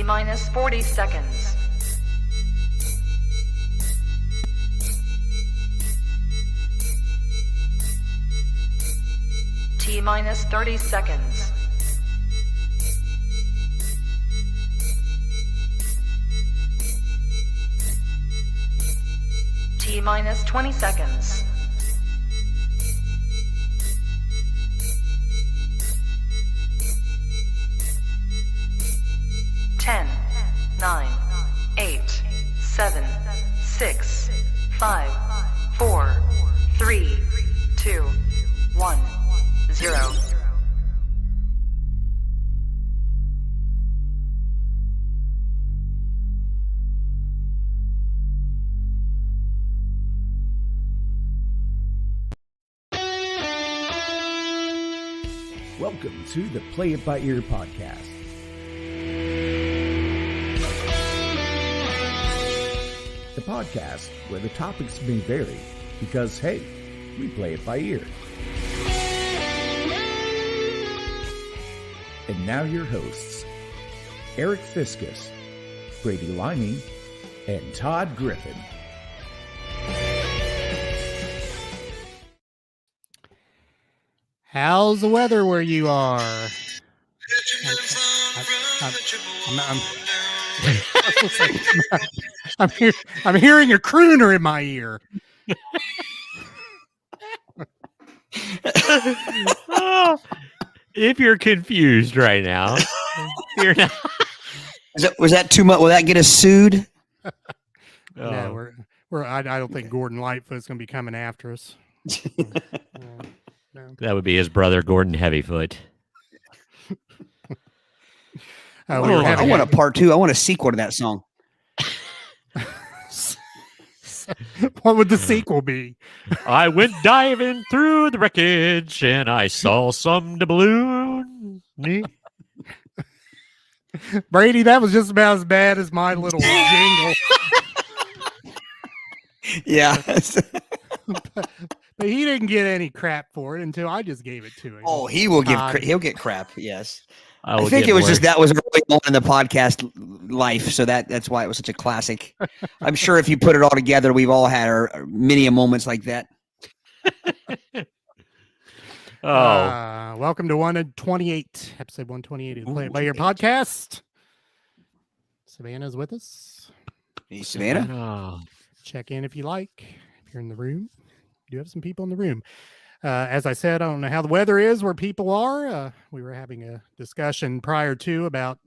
T minus 40 seconds. T minus 30 seconds. T minus 20 seconds. Ten, 9, 8, 7, 6, 5, 4, 3, 2, 1, 0. Welcome to the Play It By Ear podcast. The podcast where the topics may vary because, hey, we play it by ear. And now your hosts, Aric Fiscus, Brady Liming, and Todd Griffin. How's the weather where you are? I'm hearing a crooner in my ear. If you're confused right now, you're not. Was that too much? Will that get us sued? No, I don't think Gordon Lightfoot's going to be coming after us. No. That would be his brother, Gordon Heavyfoot. I want a part two. I want a sequel to that song. What would the sequel be? I went diving through the wreckage and I saw some doubloon. Brady, that was just about as bad as my little jingle. Yeah. But he didn't get any crap for it until I just gave it to him. Oh, he'll get crap. Yes. I think it was just that was early on in the podcast life, so that's why it was such a classic. I'm sure if you put it all together, we've all had our many moments like that. Welcome to 128, episode 128 of the Play It By Ear podcast. Savannah's with us. Hey, Savannah. Check in if you like. If you're in the room. We do have some people in the room. As I said, I don't know how the weather is where people are. We were having a discussion prior to about,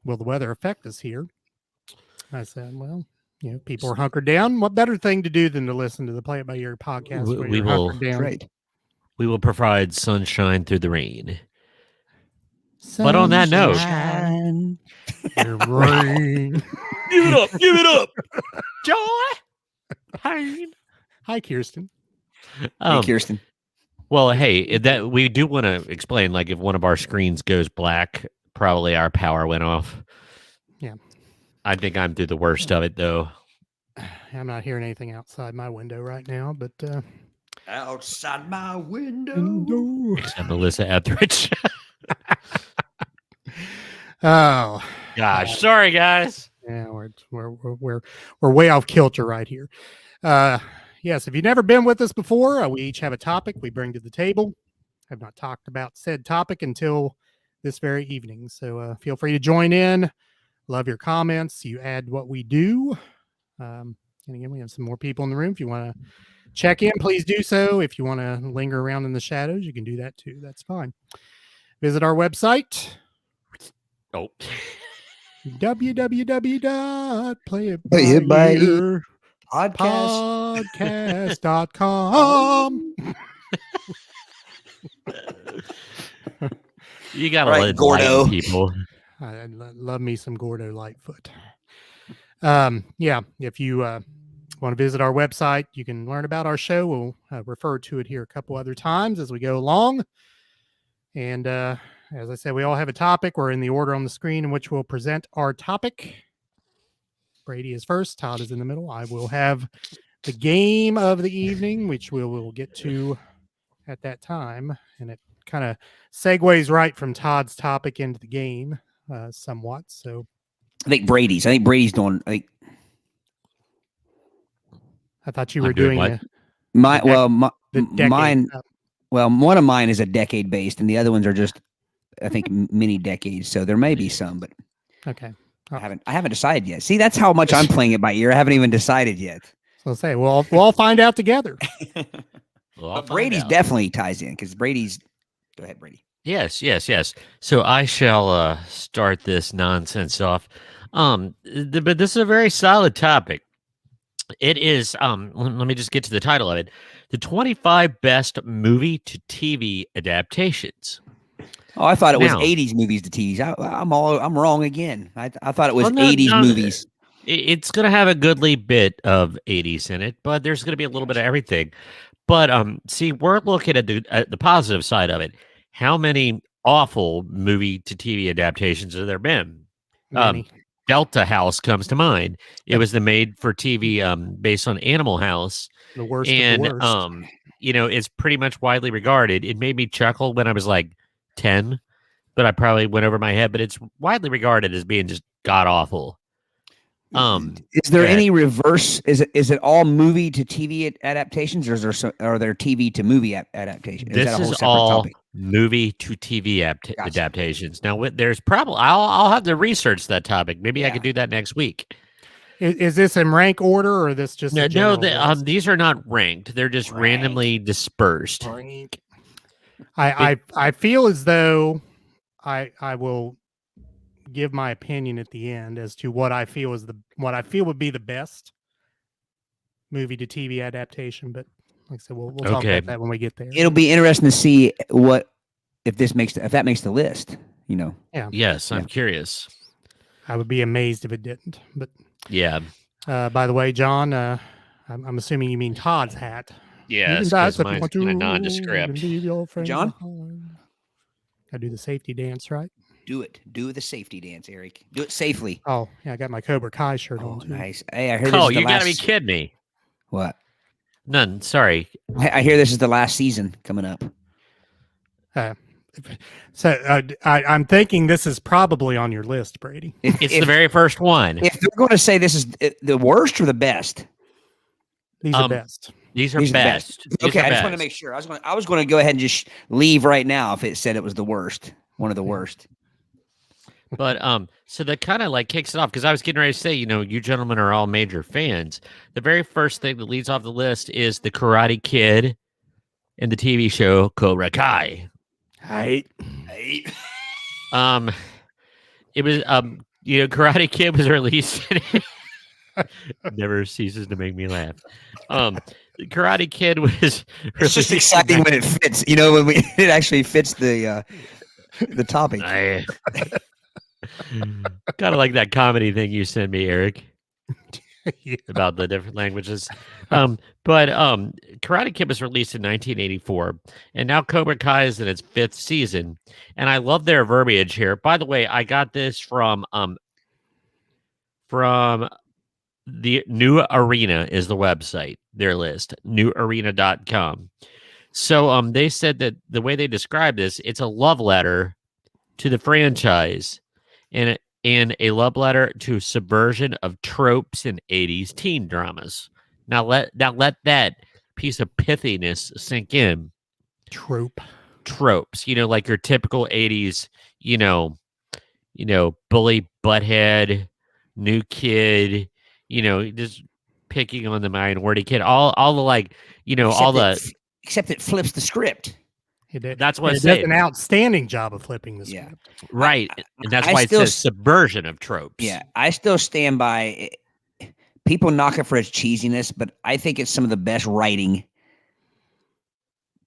will the weather affect us here? I said, well, people are hunkered down. What better thing to do than to listen to the Play It By Ear podcast? We will, we will provide sunshine through the rain. But on that note, rain. Give it up. Joy. Pain. Hi, Kirsten. Hey, Kirsten. Well, hey, that we do want to explain, like if one of our screens goes black, probably our power went off. Yeah. I think I'm through the worst of it, though. I'm not hearing anything outside my window right now, but... outside my window. Melissa Etheridge. Oh. Gosh, sorry, guys. Yeah, we're way off kilter right here. Yes, if you've never been with us before, we each have a topic we bring to the table. I've not talked about said topic until this very evening, so feel free to join in. Love your comments. You add what we do. And again, we have some more people in the room. If you want to check in, please do so. If you want to linger around in the shadows, you can do that too. That's fine. Visit our website. Oh. www.playitbyear podcast.com. You gotta let Gordo people. I love me some Gordo Lightfoot. If you want to visit our website, you can learn about our show. We'll refer to it here a couple other times as we go along. And as I said, we all have a topic. We're in the order on the screen in which we'll present our topic. Brady is first. Todd is in the middle. I will have the game of the evening, which we'll get to at that time. And it kind of segues right from Todd's topic into the game somewhat. So I think Brady's. doing. I thought you were doing what? Mine. decade Mine. stuff. Well, one of mine is a decade based, and the other ones are just, I think, mini decades. So there may be some, but Okay. I haven't decided yet. See, that's how much I'm playing it by ear. I haven't even decided yet. So I'll say, we'll all find out together. But Brady's definitely ties in because Brady's. Go ahead, Brady. Yes. So I shall start this nonsense off. But this is a very solid topic. It is. Let me just get to the title of it: the 25 best movie to TV adaptations. Oh, I thought it was 80s movies to TVs. I'm wrong again. I thought it was 80s movies. It's going to have a goodly bit of 80s in it, but there's going to be a little bit of everything. But see, we're looking at the positive side of it. How many awful movie to TV adaptations have there been? Many. Delta House comes to mind. It was the made for TV based on Animal House. The worst and of the worst. It's pretty much widely regarded. It made me chuckle when I was like 10, but I probably went over my head. But it's widely regarded as being just god awful. Is there any reverse? Is it all movie to TV adaptations, or are there TV to movie adaptations? This is all movie to TV adaptations. Now, there's probably I'll have to research that topic. Maybe I could do that next week. Is this in rank order, or this just no? These are not ranked. They're just randomly dispersed. I feel as though I will give my opinion at the end as to what I feel would be the best movie to TV adaptation. But like I said, we'll talk about that when we get there. It'll be interesting to see if that makes the list. Yeah. Yes, I'm curious. I would be amazed if it didn't. But yeah. By the way, John, I'm assuming you mean Todd's hat. Yes, because mine's kind of nondescript. John, I do the safety dance, right? Do it. Do the safety dance, Aric. Do it safely. Oh, yeah, I got my Cobra Kai shirt on too. Nice. Hey, I heard. Oh, you gotta be kidding me. What? None. Sorry. I hear this is the last season coming up. I'm thinking this is probably on your list, Brady. It's the very first one. If they're going to say this is the worst or the best, these are best. These are best. Okay, I just want to make sure. I was going to go ahead and just leave right now if it said it was the worst, one of the worst. But so that kind of like kicks it off because I was getting ready to say, you gentlemen are all major fans. The very first thing that leads off the list is the Karate Kid in the TV show Cobra Kai. Right. It was Karate Kid was released. Never ceases to make me laugh. Karate Kid was. It's just exciting when it fits. When it actually fits the topic. Kind of like that comedy thing you sent me, Aric, about the different languages. But Karate Kid was released in 1984, and now Cobra Kai is in its 5th season. And I love their verbiage here. By the way, I got this from the New Arena is the website, their list, newarena.com. So they said that the way they describe this, it's a love letter to the franchise and a love letter to subversion of tropes in 80s teen dramas. Now let that piece of pithiness sink in. Tropes, like your typical 80s, bully butthead, new kid, just picking on the minority kid, all the like, except it flips the script. That's what it does an outstanding job of flipping the script. Right. And that's why it says subversion of tropes. Yeah. I still stand by people knock it for its cheesiness, but I think it's some of the best writing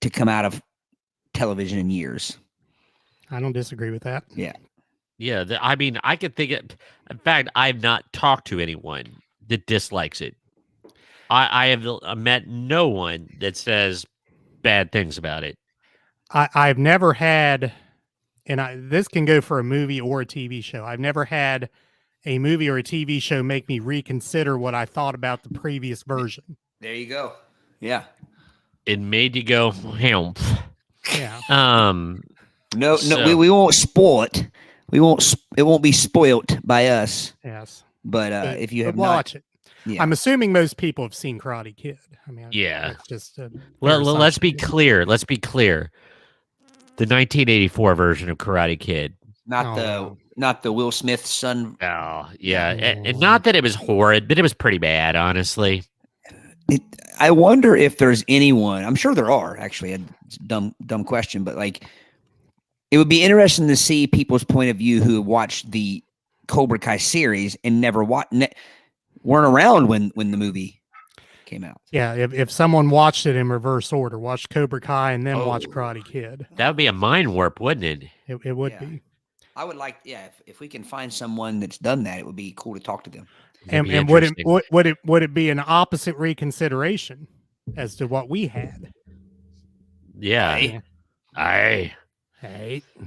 to come out of television in years. I don't disagree with that. Yeah. Yeah. I could think it. In fact, I've not talked to anyone that dislikes it. I have met no one that says bad things about it. I've never had, and this can go for a movie or a TV show. I've never had a movie or a TV show make me reconsider what I thought about the previous version. There you go. Yeah. It made you go, Yeah. No, we won't spoil it, It won't be spoilt by us. Yes. But if you have watch not, it. yeah. I'm assuming most people have seen Karate Kid. I mean, Yeah. it's just let's be clear. Let's be clear. The 1984 version of Karate Kid. Not the Will Smith son. Oh, yeah. And not that it was horrid, but it was pretty bad, honestly. I wonder if there's anyone. I'm sure there are, actually. A dumb question, but like, it would be interesting to see people's point of view who watched the Cobra Kai series and weren't around when the movie came out. Yeah, if someone watched it in reverse order, watched Cobra Kai and then watched Karate Kid, that would be a mind warp, wouldn't it? It would be. I would like, if we can find someone that's done that, it would be cool to talk to them. And would it be an opposite reconsideration as to what we had? Yeah. Hey.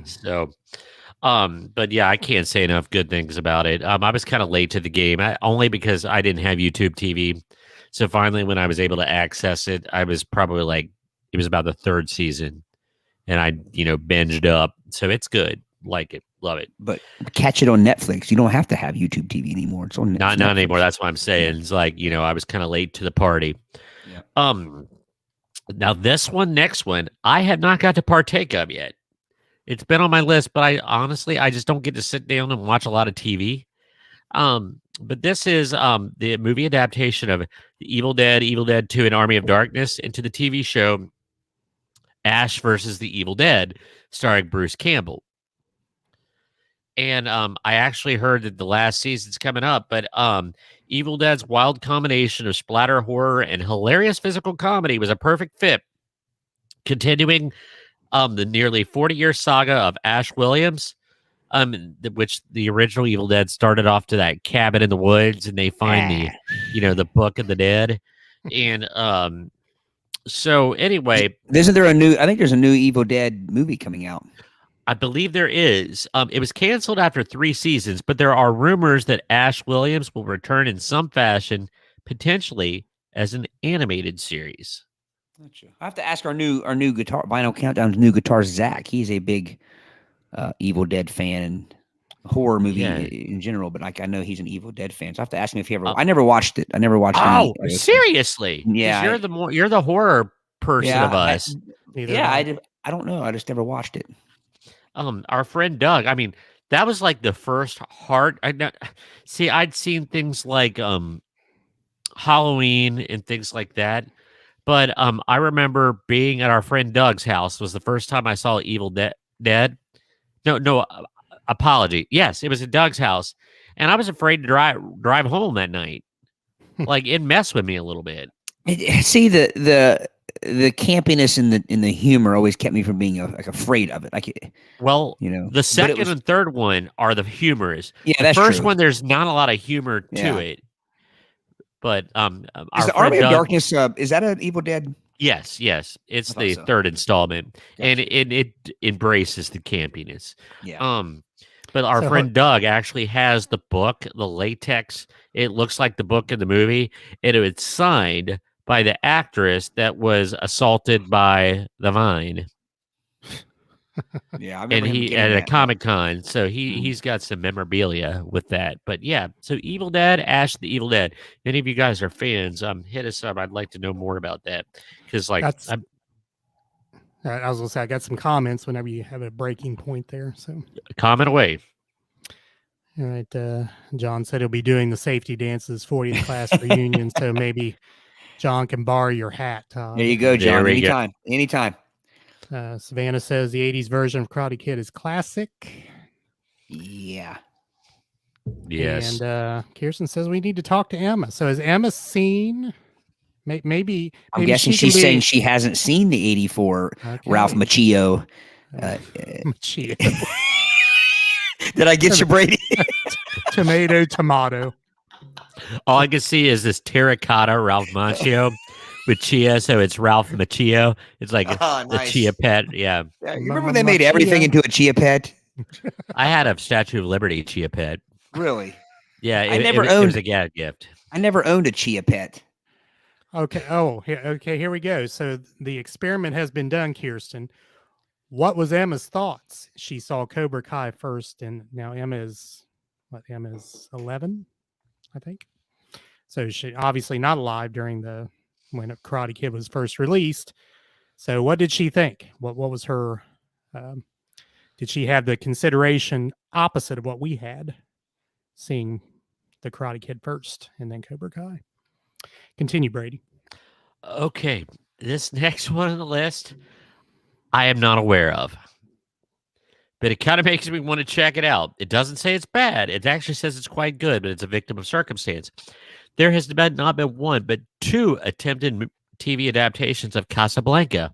So, but yeah, I can't say enough good things about it. I was kind of late to the game, only because I didn't have YouTube TV. So finally, when I was able to access it, I was probably it was about the third season, and I, binged up. So it's good. Like it, love it. But catch it on Netflix. You don't have to have YouTube TV anymore. It's on not anymore. That's what I'm saying. It's like, I was kind of late to the party. Yeah. Now this next one, I have not got to partake of yet. It's been on my list, but I just don't get to sit down and watch a lot of TV. But this is the movie adaptation of The Evil Dead 2 and Army of Darkness into the TV show Ash versus the Evil Dead, starring Bruce Campbell. And I actually heard that the last season's coming up, but Evil Dead's wild combination of splatter horror and hilarious physical comedy was a perfect fit, continuing the nearly 40-year saga of Ash Williams, which the original Evil Dead started off to that cabin in the woods, and they find the Book of the Dead, and so anyway, isn't there I think there's a new Evil Dead movie coming out. I believe there is. It was canceled after 3 seasons, but there are rumors that Ash Williams will return in some fashion, potentially as an animated series. I have to ask our new guitar Vinyl Countdown's new guitar Zach. He's a big Evil Dead fan and horror movie in general, but I know he's an Evil Dead fan. So I have to ask him if he ever. I never watched it. I never watched. Oh, seriously? Yeah, you're the horror person of us. I don't know. I just never watched it. Our friend Doug. I mean, that was like the first I'd seen things like Halloween and things like that. But I remember being at our friend Doug's house. Was the first time I saw Evil Dead. No, apology. Yes, it was at Doug's house, and I was afraid to drive home that night. Like, it messed with me a little bit. See, the campiness and the humor always kept me from being afraid of it. The second and third one are the humorous. Yeah, the first one, there's not a lot of humor to it. But is the Army of Darkness, is that an Evil Dead? Yes. It's the third installment. Gotcha. And it embraces the campiness. Yeah. But our friend Doug actually has the book, the latex. It looks like the book in the movie. And it was signed by the actress that was assaulted by the Vine. Yeah, I remember. And he at a Comic-Con, so he's got some memorabilia with that. But yeah, so Evil Dead, Ash the Evil Dead. If any of you guys are fans, hit us up. I'd like to know more about that, because I was gonna say, I got some comments whenever you have a breaking point there. So comment away. All right, John said he'll be doing the safety dances 40th class reunion, so maybe John can borrow your hat, Todd. There you go, John. Anytime. Savannah says the 80s version of Karate Kid is classic. Yeah. Yes. And Kirsten says we need to talk to Emma. So has Emma seen? Maybe I'm guessing she's saying she hasn't seen the 84 Ralph Macchio. Macchio. Did I get you, Brady? Tomato. All I can see is this terracotta Ralph Macchio with chia, so it's Ralph Macchio. It's like the chia pet. Yeah. You remember when they made everything into a chia pet? I had a Statue of Liberty chia pet. Really? Yeah, it was a gift. I never owned a chia pet. Okay. Oh, here we go. So the experiment has been done, Kirsten. What was Emma's thoughts? She saw Cobra Kai first, and now Emma's 11, I think. So she obviously not alive during when Karate Kid was first released. So what did she think? What was her? Did she have the consideration opposite of what we had, seeing the Karate Kid first and then Cobra Kai? Continue, Brady. Okay, this next one on the list, I am not aware of, but it kind of makes me want to check it out. It doesn't say it's bad. It actually says it's quite good, but it's a victim of circumstance. There has not been one, but two attempted TV adaptations of Casablanca.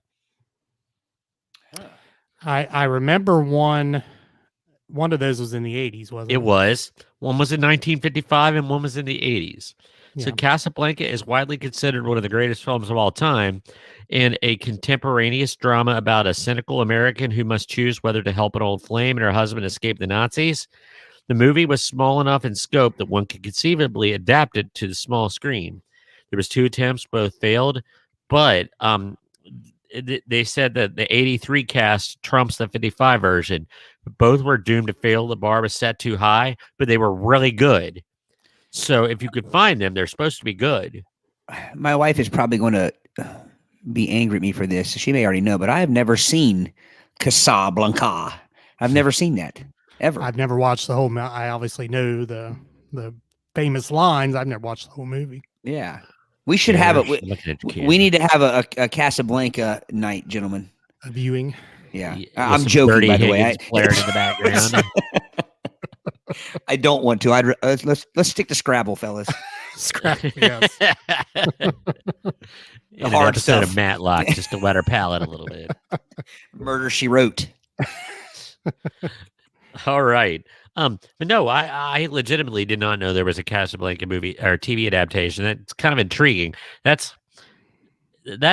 I remember one of those was in the 80s, wasn't it? It was. One was in 1955 and one was in the 80s. Yeah. So Casablanca is widely considered one of the greatest films of all time, and a contemporaneous drama about a cynical American who must choose whether to help an old flame and her husband escape the Nazis. The movie was small enough in scope that one could conceivably adapt it to the small screen. There was 2 attempts, both failed, but they said that the 83 cast trumps the 55 version. Both were doomed to fail. The bar was set too high, but they were really good. So if you could find them, they're supposed to be good. My wife is probably going to be angry at me for this. She may already know, but I have never seen Casablanca. I've never seen that, ever. I've never watched the whole. I obviously know the famous lines. I've never watched the whole movie. Yeah. We should have it. We need to have a Casablanca night, gentlemen. A viewing. Yeah. I'm joking, by the way. Flaring in the background. I don't want to. Let's stick to Scrabble, fellas. Scrabble, yes. The hard episode of Matlock, just to wet her palate a little bit. Murder, She Wrote. All right. But no, I legitimately did not know there was a Casablanca movie or TV adaptation. That's kind of intriguing. That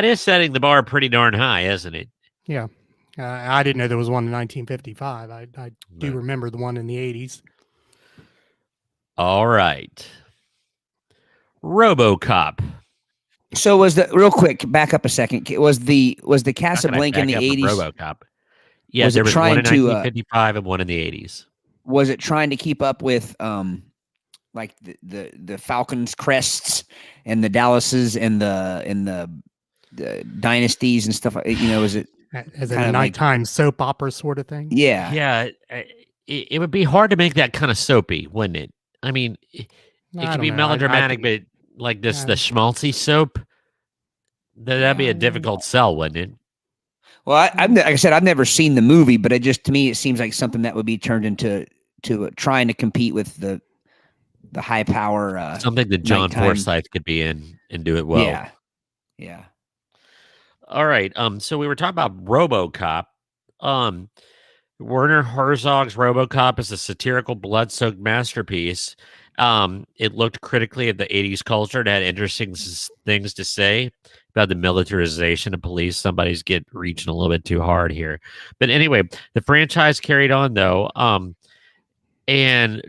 is setting the bar pretty darn high, isn't it? Yeah. I didn't know there was one in 1955. I do remember the one in the 80s. All right. RoboCop. So was real quick, back up a second. Was the Casablanca in the 80s? RoboCop. Yeah, there was one in 1955 and one in the 80s. Was it trying to keep up with like the Falcons crests and the Dallases and the dynasties and stuff? Was it as a nighttime soap opera sort of thing? Yeah. Yeah. It would be hard to make that kind of soapy, wouldn't it? I mean, it could be melodramatic, but like the schmaltzy soap, that'd be a difficult sell, wouldn't it? Well, like I said, I've never seen the movie, but to me, it seems like something that would be turned into trying to compete with the high power. Something that John Forsythe could be in and do it well. Yeah. Yeah. All right. So we were talking about RoboCop. Werner Herzog's RoboCop is a satirical, blood-soaked masterpiece. It looked critically at the 80s culture and had interesting things to say about the militarization of police. Somebody's reaching a little bit too hard here. But anyway, the franchise carried on, though, and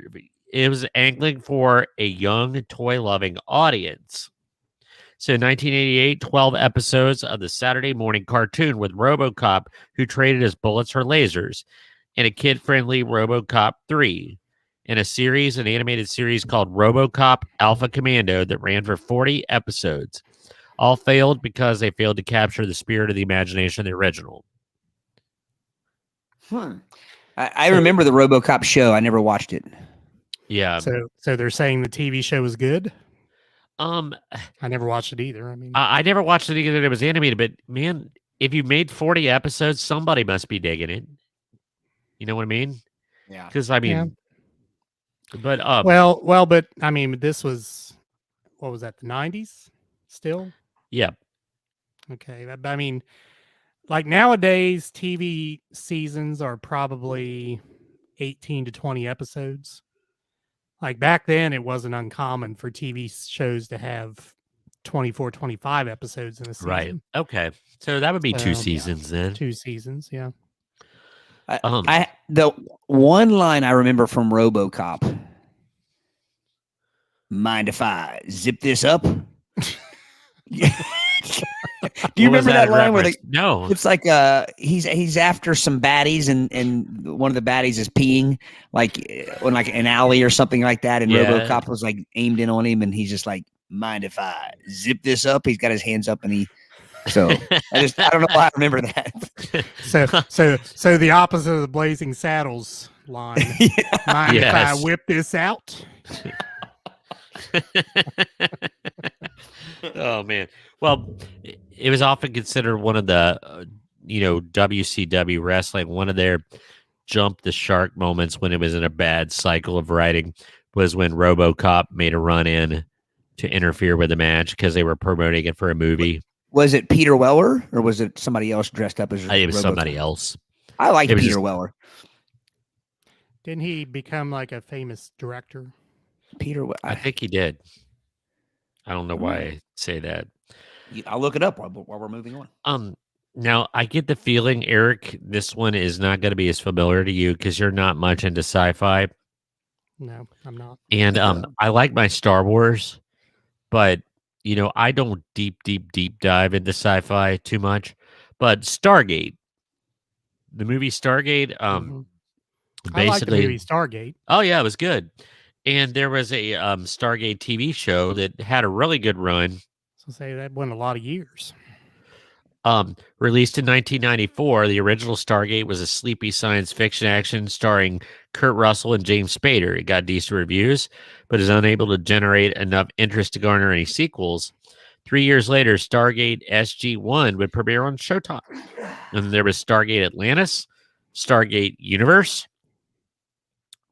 it was angling for a young, toy-loving audience. So in 1988, 12 episodes of the Saturday morning cartoon with RoboCop, who traded his bullets for lasers, and a kid-friendly RoboCop 3, and an animated series called RoboCop Alpha Commando that ran for 40 episodes. All failed because they failed to capture the spirit of the imagination of the original. I remember the RoboCop show. I never watched it. Yeah. So they're saying the TV show was good? I never watched it either. I mean, I never watched it either. It was animated, but man, if you made 40 episodes, somebody must be digging it. You know what I mean? Yeah. Because I mean, but but I mean, this was, what was that? The 90s still? Yeah. Okay. I mean, like nowadays, TV seasons are probably 18 to 20 episodes. Like back then, it wasn't uncommon for TV shows to have 24, 25 episodes in a season. Right. Okay. So that would be 2 seasons then. 2 seasons, yeah. The one line I remember from RoboCop, mind if I zip this up? Do you remember that line where no? It's like he's after some baddies and one of the baddies is peeing like on like an alley or something like that, and RoboCop was like aimed in on him, and he's just like, mind if I zip this up? He's got his hands up and I don't know why I remember that. So the opposite of the Blazing Saddles line. Mind if I whip this out? Oh man. Well, it was often considered one of the WCW wrestling, one of their jump the shark moments when it was in a bad cycle of writing was when RoboCop made a run in to interfere with the match because they were promoting it for a movie. Was it Peter Weller or was it somebody else dressed up as it was somebody else. I like Peter Weller. Didn't he become like a famous director? I think he did. I don't know why I say that. I'll look it up while we're moving on. Now I get the feeling, Aric, this one is not going to be as familiar to you because you're not much into sci-fi. No, I'm not. And I like my Star Wars, but I don't deep dive into sci-fi too much. But Stargate, the movie Stargate, basically, I like the movie Stargate. Oh yeah, it was good. And there was a Stargate TV show that had a really good run. So say that went a lot of years. Released in 1994, the original Stargate was a sleepy science fiction action starring Kurt Russell and James Spader. It got decent reviews, but is unable to generate enough interest to garner any sequels. 3 years later, Stargate SG-1 would premiere on Showtime. And there was Stargate Atlantis, Stargate Universe.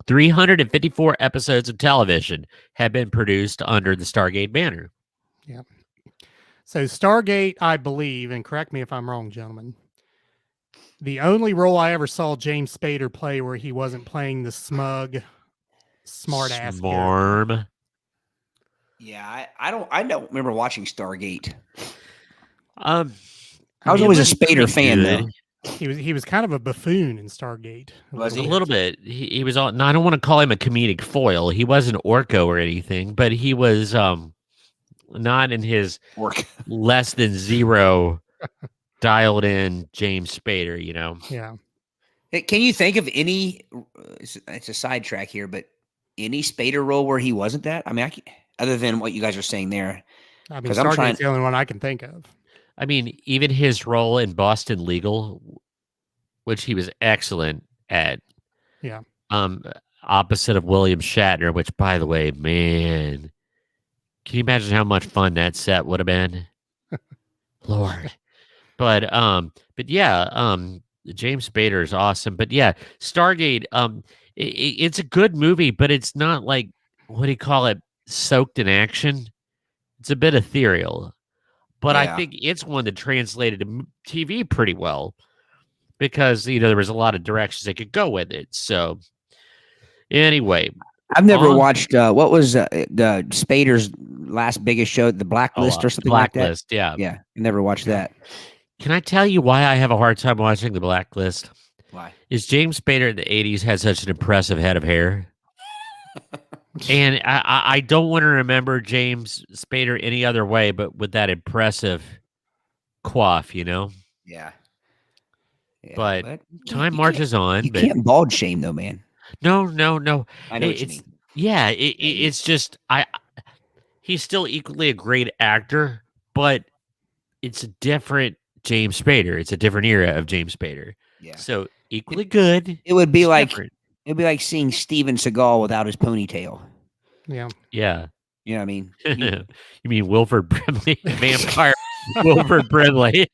354 episodes of television have been produced under the Stargate banner. Yeah. So Stargate, I believe, and correct me if I'm wrong, gentlemen, the only role I ever saw James Spader play where he wasn't playing the smug, smart-ass Smarm. Yeah, I don't remember watching Stargate. I was always a Spader fan, though. He was kind of a buffoon in Stargate. Was he? A little bit. He was all. No, I don't want to call him a comedic foil. He wasn't Orko or anything, but he was not in his less than zero dialed in James Spader. Yeah. Can you think of any? It's a sidetrack here, but any Spader role where he wasn't that? I mean, other than what you guys are saying there. I mean, Stargate's the only one I can think of. I mean, even his role in Boston Legal, which he was excellent at. Yeah. Opposite of William Shatner, which, by the way, man, can you imagine how much fun that set would have been? Lord. But yeah, James Spader is awesome. But yeah, Stargate, it's a good movie, but it's not like, what do you call it, soaked in action. It's a bit ethereal. But I think it's one that translated to TV pretty well because, there was a lot of directions they could go with it. So anyway. I've never watched, what was the Spader's last biggest show, The Blacklist or something like that? Blacklist, yeah. Yeah, I never watched that. Can I tell you why I have a hard time watching The Blacklist? Why? Is James Spader in the 80s had such an impressive head of hair. And I don't want to remember James Spader any other way but with that impressive coif, Yeah. But time marches on. You can't bald shame, though, man. No. I know what you mean. Yeah, it's just he's still equally a great actor, but it's a different James Spader. It's a different era of James Spader. Yeah. So equally good. It would be like different. It'd be like seeing Steven Seagal without his ponytail. Yeah. Yeah. You know what I mean? You mean Wilford Brimley, vampire Wilford Brimley?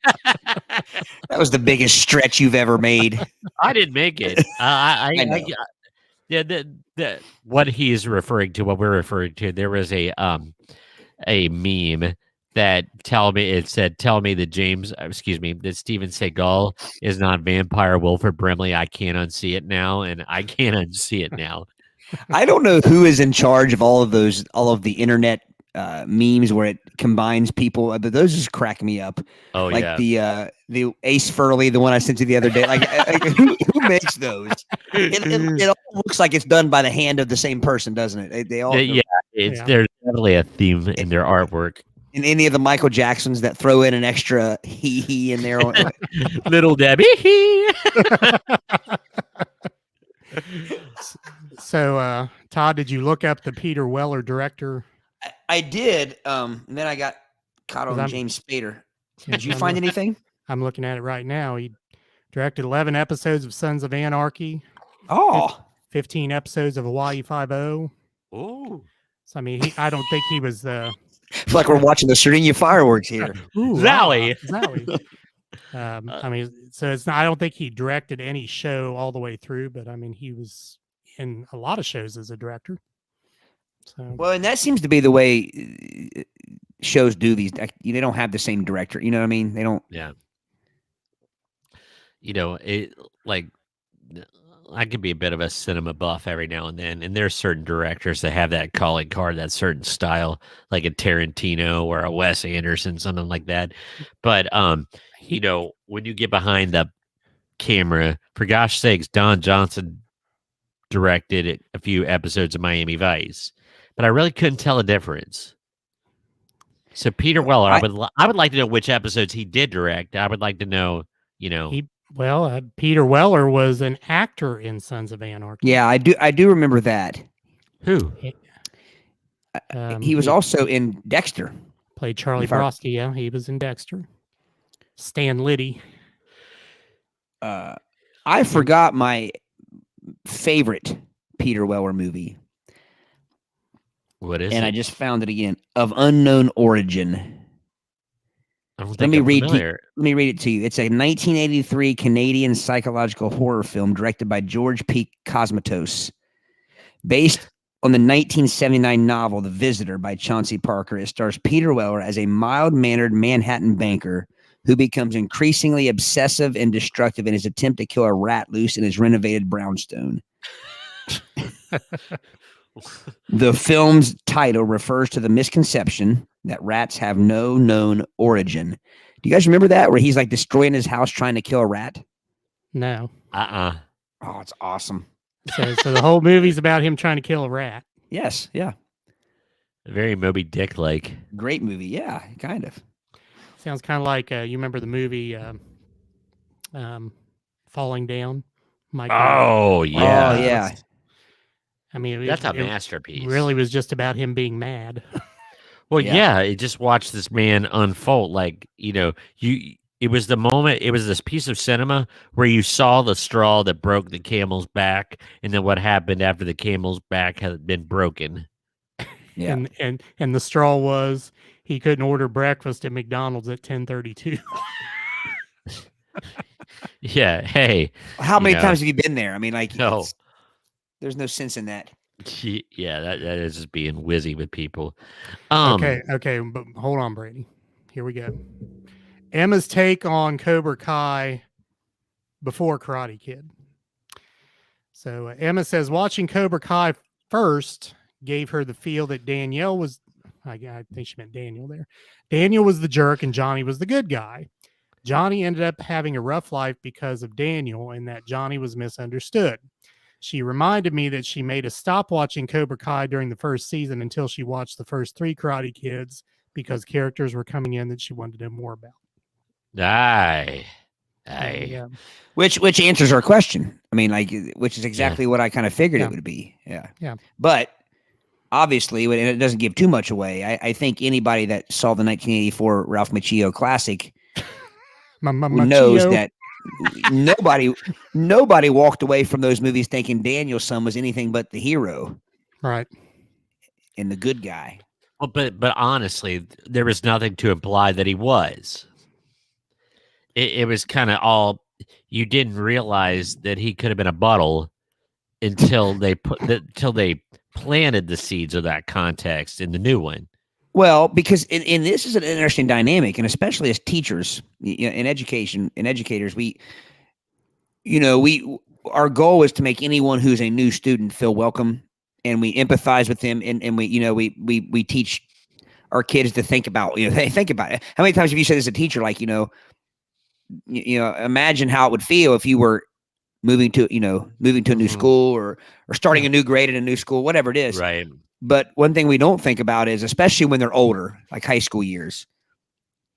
That was the biggest stretch you've ever made. I didn't make it. I what he is referring to, what we're referring to, there was a meme that tell me that Steven Seagal is not vampire Wilford Brimley. I can't unsee it now, and I can't unsee it now. I don't know who is in charge of all of the internet memes where it combines people, but those just crack me up. Oh, like yeah. the Ace Furley, the one I sent you the other day. Like who makes those? It all looks like it's done by the hand of the same person, doesn't it? They all. There's definitely a theme in their artwork. in any of the Michael Jacksons that throw in an extra he in there. Little Debbie. So, Todd, did you look up the Peter Weller director? I did. And then I got caught 'Cause on I'm- James Spader. Yeah, Did you I'm find look- anything? I'm looking at it right now. He directed 11 episodes of Sons of Anarchy, Oh, 15 episodes of Hawaii Five-0. Ooh. So, I mean, I don't think he was I feel like we're watching the Sardinia fireworks here. Zowie. Zowie. I mean, so it's not, I don't think he directed any show all the way through, but I mean, he was in a lot of shows as a director. So, Well, and that seems to be the way shows do these. They don't have the same director. You know what I mean? They don't. Yeah. You know, it like I could be a bit of a cinema buff every now and then, and there's certain directors that have that calling card, that certain style, like a Tarantino or a Wes Anderson, something like that. But you know, when you get behind the camera, for gosh sakes, Don Johnson directed a few episodes of Miami Vice, but I really couldn't tell a difference. So Peter Weller, I would like to know which episodes he did direct. I would like to know, you know. Peter Weller was an actor in Sons of Anarchy. Yeah, I do remember that. Who? He was also in Dexter. Played Charlie Broski. Yeah, he was in Dexter. Stan Liddy. I forgot my favorite Peter Weller movie. What is and it? I just found it again. Of Unknown Origin. Let me read it to you. It's a 1983 Canadian psychological horror film directed by George P. Cosmatos. Based on the 1979 novel The Visitor by Chauncey Parker, it stars Peter Weller as a mild-mannered Manhattan banker who becomes increasingly obsessive and destructive in his attempt to kill a rat loose in his renovated brownstone. The film's title refers to the misconception that rats have no known origin. Do you guys remember that, where he's like destroying his house trying to kill a rat? No. Oh, it's awesome. So the whole movie's about him trying to kill a rat. Yes, yeah. Very Moby Dick like. Great movie, yeah, kind of. Sounds kind of like you remember the movie Falling Down? Oh yeah. Oh yeah. I mean, that's a masterpiece. It really was just about him being mad. Well, yeah, it just watched this man unfold. Like, you know, it was the moment, it was this piece of cinema where you saw the straw that broke the camel's back, and then what happened after the camel's back had been broken. Yeah. And the straw was he couldn't order breakfast at McDonald's at 10:32. Yeah. Hey. How many times have you been there? I mean, like, no. There's no sense in that. Yeah, that is just being whizzy with people. Okay, but hold on, Brady. Here we go. Emma's take on Cobra Kai before Karate Kid. So Emma says watching Cobra Kai first gave her the feel that Danielle was, I think she meant Daniel there. Daniel was the jerk and Johnny was the good guy. Johnny ended up having a rough life because of Daniel and that Johnny was misunderstood. She reminded me that she made us stop watching Cobra Kai during the first season until she watched the first 3 Karate Kids because characters were coming in that she wanted to know more about. Aye. Yeah. Which answers our question. I mean, like, which is exactly what I kind of figured it would be. Yeah. Yeah. But obviously, and it doesn't give too much away, I think anybody that saw the 1984 Ralph Macchio classic knows that nobody walked away from those movies thinking Daniel's son was anything but the hero, right, and the good guy. Well, but honestly, there was nothing to imply that he was. It was kind of all, you didn't realize that he could have been a buttle until they planted the seeds of that context in the new one. Well, because and this is an interesting dynamic, and especially as teachers in education and educators, our goal is to make anyone who's a new student feel welcome, and we empathize with them, and we teach our kids to think about, think about it. How many times have you said as a teacher, like, imagine how it would feel if you were moving to a new school or starting a new grade in a new school, whatever it is. Right. But one thing we don't think about is, especially when they're older, like high school years,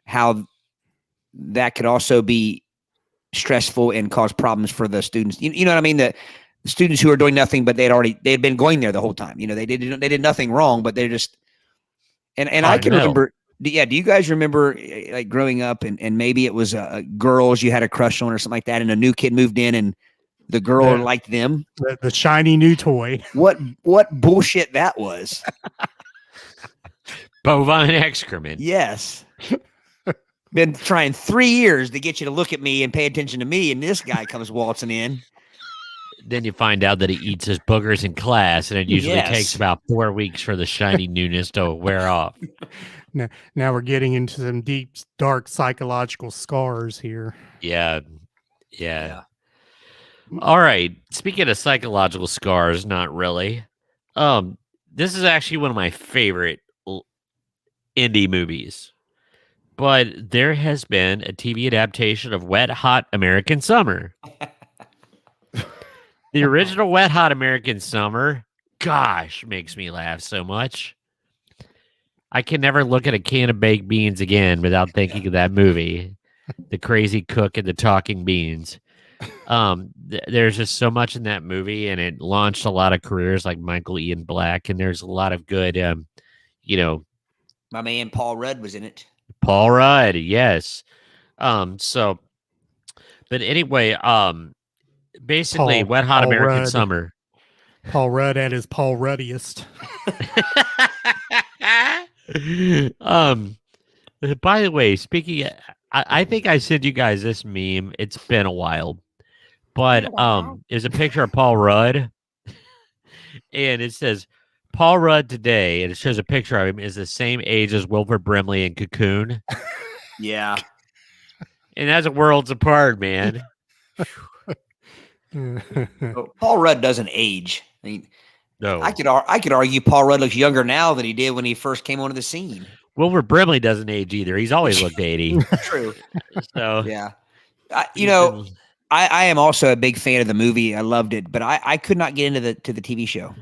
how that could also be stressful and cause problems for the students. You know what I mean? The students who are doing nothing, but they had been going there the whole time. They did nothing wrong, but they're just, and I can remember. Yeah. Do you guys remember like growing up and maybe it was girls you had a crush on or something like that, and a new kid moved in and the girl liked them? The shiny new toy. What bullshit that was. Bovine excrement. Yes. Been trying 3 years to get you to look at me and pay attention to me, and this guy comes waltzing in. Then you find out that he eats his boogers in class, and it usually takes about 4 weeks for the shiny newness to wear off. Now we're getting into some deep, dark psychological scars here. Yeah. All right. Speaking of psychological scars, not really. This is actually one of my favorite indie movies. But there has been a TV adaptation of Wet Hot American Summer. The original Wet Hot American Summer, gosh, makes me laugh so much. I can never look at a can of baked beans again without thinking of that movie. The crazy cook and the talking beans. There's just so much in that movie, and it launched a lot of careers like Michael Ian Black, and there's a lot of good, my man Paul Rudd was in it. Paul Rudd, yes. But anyway, basically, Wet Hot American Summer. Paul Rudd at his Paul Ruddiest. By the way, speaking, I think I sent you guys this meme. It's been a while, but there's a picture of Paul Rudd, and it says Paul Rudd today, and it shows a picture of him is the same age as Wilford Brimley in Cocoon. Yeah, and that's worlds apart, man. Paul Rudd doesn't age. I mean, no, I could argue Paul Rudd looks younger now than he did when he first came onto the scene. Wilford Brimley doesn't age either. He's always looked 80. True. So yeah, I am also a big fan of the movie. I loved it, but I could not get into the TV show.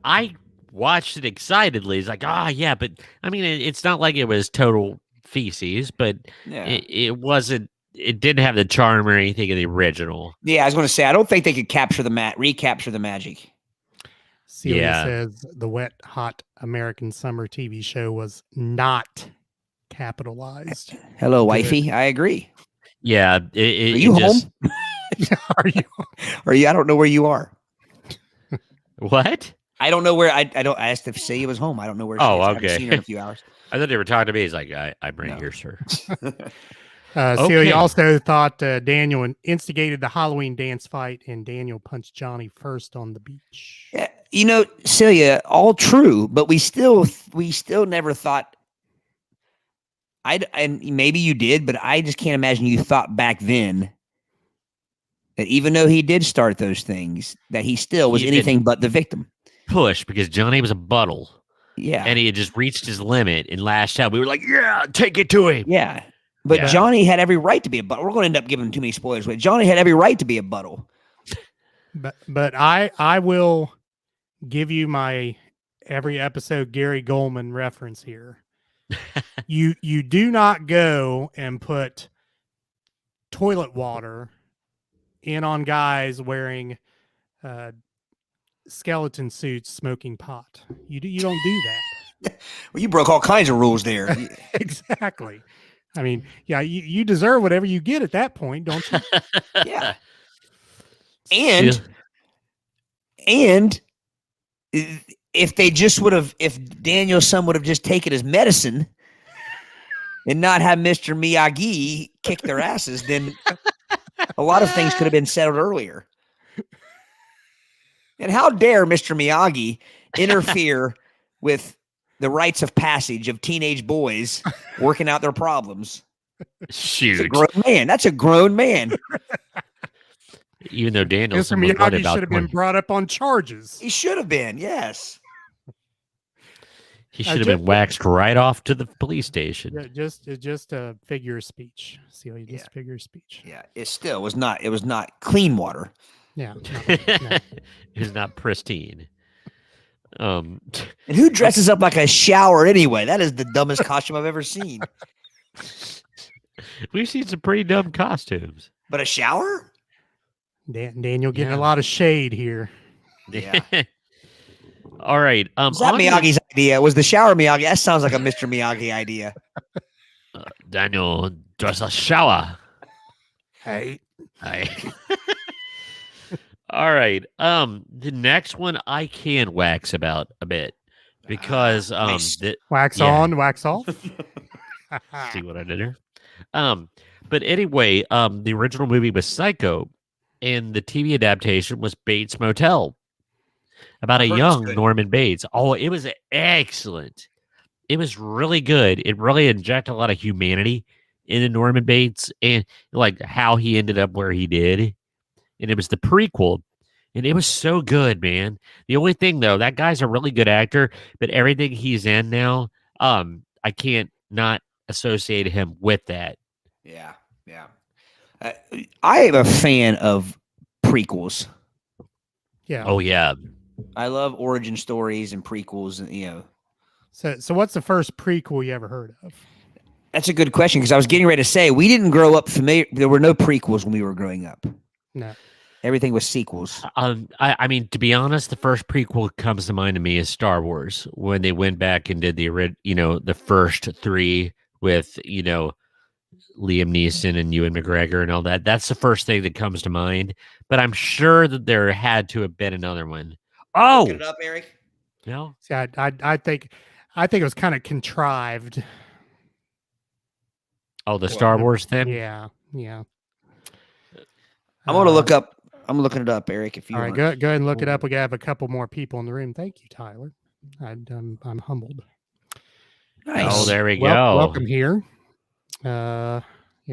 I watched it excitedly. It's like, yeah, but I mean, it's not like it was total feces, but it wasn't. It didn't have the charm or anything of the original. Yeah, I was going to say, I don't think they could recapture the magic. Celia says the Wet Hot American Summer TV show was not capitalized. Hello, wifey. I agree. Yeah. Are you home? Are you? I don't know where you are. What? I don't know where. I asked if Celia was home. I don't know where she is. Okay. I haven't seen her in a few hours. I thought they were talking to me. He's like, I'm right here, sir. Celia also thought Daniel instigated the Halloween dance fight, and Daniel punched Johnny first on the beach. Yeah, Celia, all true, but we still never thought. And maybe you did, but I just can't imagine you thought back then that even though he did start those things, that he still was anything but the victim. Push, because Johnny was a buttle. Yeah, and he had just reached his limit and lashed out. We were like, "Yeah, take it to him." Yeah. But Johnny had every right to be a buttle. We're going to end up giving too many spoilers away. Johnny had every right to be a buttle. But I will give you my every episode Gary Goldman reference here. You do not go and put toilet water in on guys wearing skeleton suits smoking pot. You don't do that. Well, you broke all kinds of rules there. Exactly. I mean, yeah, you deserve whatever you get at that point, don't you? Yeah. And if they just if Daniel's son would have just taken his medicine and not have Mr. Miyagi kick their asses, then a lot of things could have been settled earlier. And how dare Mr. Miyagi interfere with the rites of passage of teenage boys working out their problems? Shoot. That's a grown man. That's a grown man. Even though Danielson Mr. Miyagi should have been brought up on charges. He should have been, yes. He should have been waxed right off to the police station. Yeah, just a figure of speech. Celia, just a figure of speech. Yeah, it was not clean water. Yeah. It was not pristine. Um, And who dresses up like a shower anyway? That is the dumbest costume I've ever seen. we've seen some pretty dumb costumes. But a shower? Daniel getting Yeah. a lot of shade here. Yeah. All right. Was that Miyagi's idea? Was the shower Miyagi? That sounds like a Mr. Miyagi idea. Daniel does a shower. Hey. All right. The next one I can wax about a bit because Nice. Wax Yeah. on, wax off. see what I did there. But anyway, the original movie was Psycho, and the TV adaptation was Bates Motel about a I've heard it's young good. Norman Bates. Oh, it was excellent. It was really good. It really injected a lot of humanity into Norman Bates and like how he ended up where he did. And it was the prequel, and it was so good, man. The only thing though, that guy's a really good actor, but everything he's in now, I can't not associate him with that. Yeah. Yeah. I am a fan of prequels. Yeah. Oh yeah. I love origin stories and prequels, and So what's the first prequel you ever heard of? that's a good question because I was getting ready to say we didn't grow up familiar. There were no prequels when we were growing up. No. Everything was sequels. I mean, to be honest, the first prequel that comes to mind to me is Star Wars when they went back and did the first three with Liam Neeson and Ewan McGregor and all that. That's the first thing that comes to mind. But I'm sure that there had to have been another one. Oh, Look it up, Aric. no, See, I think it was kind of contrived. oh, the Star Wars thing. Yeah. Yeah. I'm gonna look up. I'm looking it up, Aric. If you All right, want. go ahead and look it up. We have a couple more people in the room. Thank you, Tyler. I'm humbled. Nice. Oh, there we go. Welcome here. Yeah,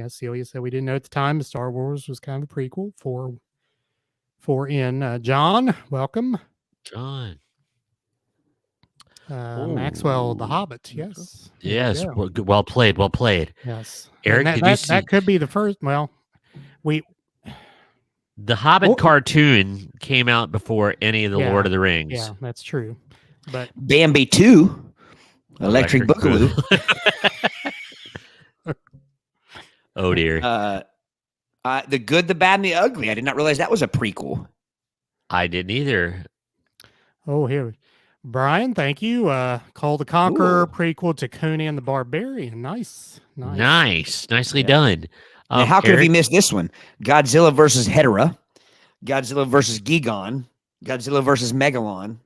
Celia said we didn't know at the time Star Wars was kind of a prequel for in. John, welcome. John. Maxwell, the Hobbit. Yes. There you Yes. go. Well played. Well played. Yes. Aric, And did you see that could be the first. Well, the Hobbit Oh. cartoon came out before any of the Yeah, Lord of the Rings? yeah, that's true. But Bambi 2, Electric Boogaloo. Oh dear. The Good, the Bad, and the Ugly. I did not realize that was a prequel. I didn't either. oh, here, Brian, thank you. Call the Conqueror Ooh. prequel to Conan the Barbarian. Nice. Nicely Yeah. done. Now, how could we Aric, miss this one? Godzilla versus Hedorah, Godzilla versus Gigon, Godzilla versus Megalon,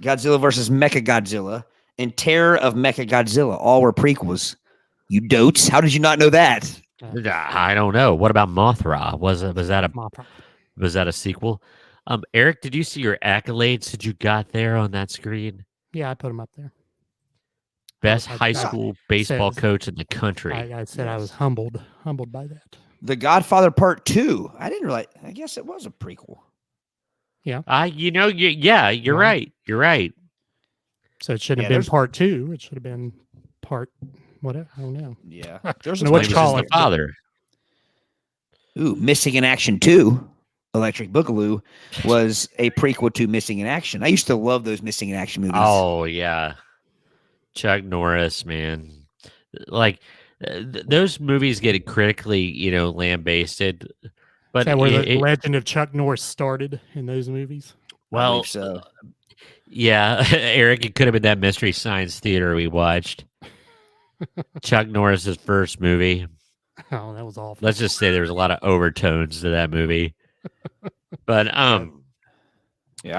Godzilla versus Mechagodzilla, and Terror of Mechagodzilla. All were prequels. You dotes. How did you not know that? I don't know. What about Mothra? Was that a sequel? Aric, did you see your accolades that you got there on that screen? Yeah, I put him up there. Best I- high I school baseball said- coach in the country. I said I was humbled by that. The Godfather Part 2. I didn't realize. I guess it was a prequel. You're Yeah. right. You're right. So it shouldn't Yeah, have been there's- part 2. It should have been part whatever. I don't know. Yeah. There's No, a what He you was call just it? the father. Ooh, Missing in Action 2, Electric Boogaloo, was a prequel to Missing in Action. I used to love those Missing in Action movies. Oh yeah, Chuck Norris, man. Like those movies get critically, lambasted. But Is that where the legend of Chuck Norris started in those movies? I well, believe so. yeah, Aric, it could have been that Mystery Science Theater we watched. Chuck Norris's first movie. Oh, that was awful. Let's just say there's a lot of overtones to that movie. But Yeah,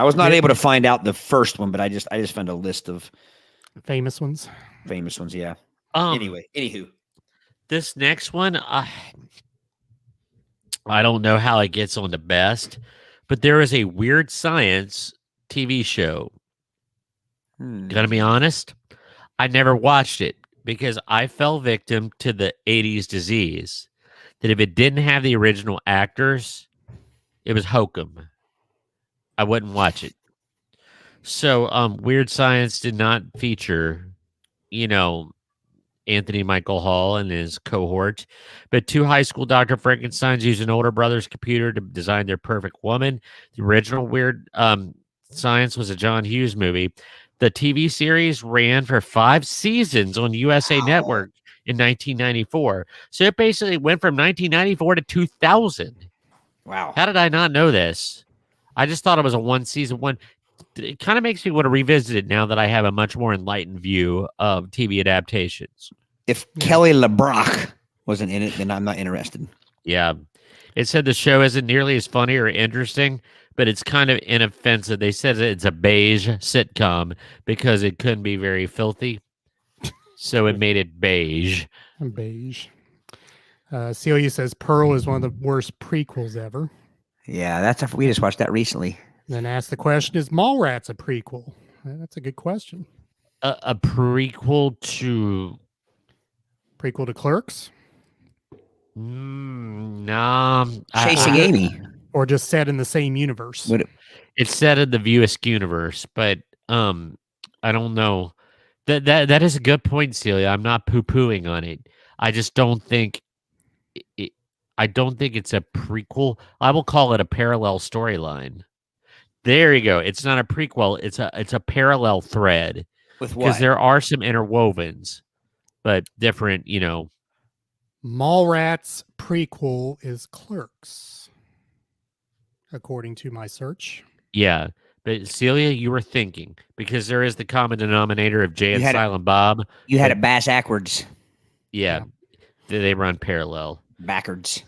I was not able to find out the first one, but I just found a list of Famous ones. famous ones. Yeah. um Anyway, anywho, this next one, I don't know how it gets on the best, but there is a Weird Science TV show. Gonna be honest, I never watched it because I fell victim to the 80's disease. That if it didn't have the original actors, it was hokum. I wouldn't watch it. So, Weird Science did not feature, Anthony Michael Hall and his cohort, but two high school Dr. Frankensteins use an older brother's computer to design their perfect woman. The original Weird Science was a John Hughes movie. The TV series ran for 5 seasons on USA Network in 1994. So it basically went from 1994 to 2000. Wow. How did I not know this? I just thought it was a one season one. It kind of makes me want to revisit it now that I have a much more enlightened view of TV adaptations. If Kelly LeBrock wasn't in it, then I'm not interested. Yeah. It said the show isn't nearly as funny or interesting, but it's kind of inoffensive. They said it's a beige sitcom because it couldn't be very filthy. So it made it beige. Beige. Celia says Pearl is one of the worst prequels ever. Yeah, we just watched that recently. Then ask the question, is Mallrats a prequel? That's a good question. A prequel to Clerks? No. Chasing Amy. Or just set in the same universe? It's set in the Viewisk universe, but I don't know. That is a good point, Celia. I'm not poo-pooing on it. I just don't think I don't think it's a prequel. I will call it a parallel storyline. There you go. It's not a prequel. It's a parallel thread. With what? Because there are some interwovens, but different, Mallrats prequel is Clerks, according to my search. Yeah. But Celia, you were thinking, because there is the common denominator of Jay and Silent Bob. You had it backwards. Yeah. They run parallel. Backwards.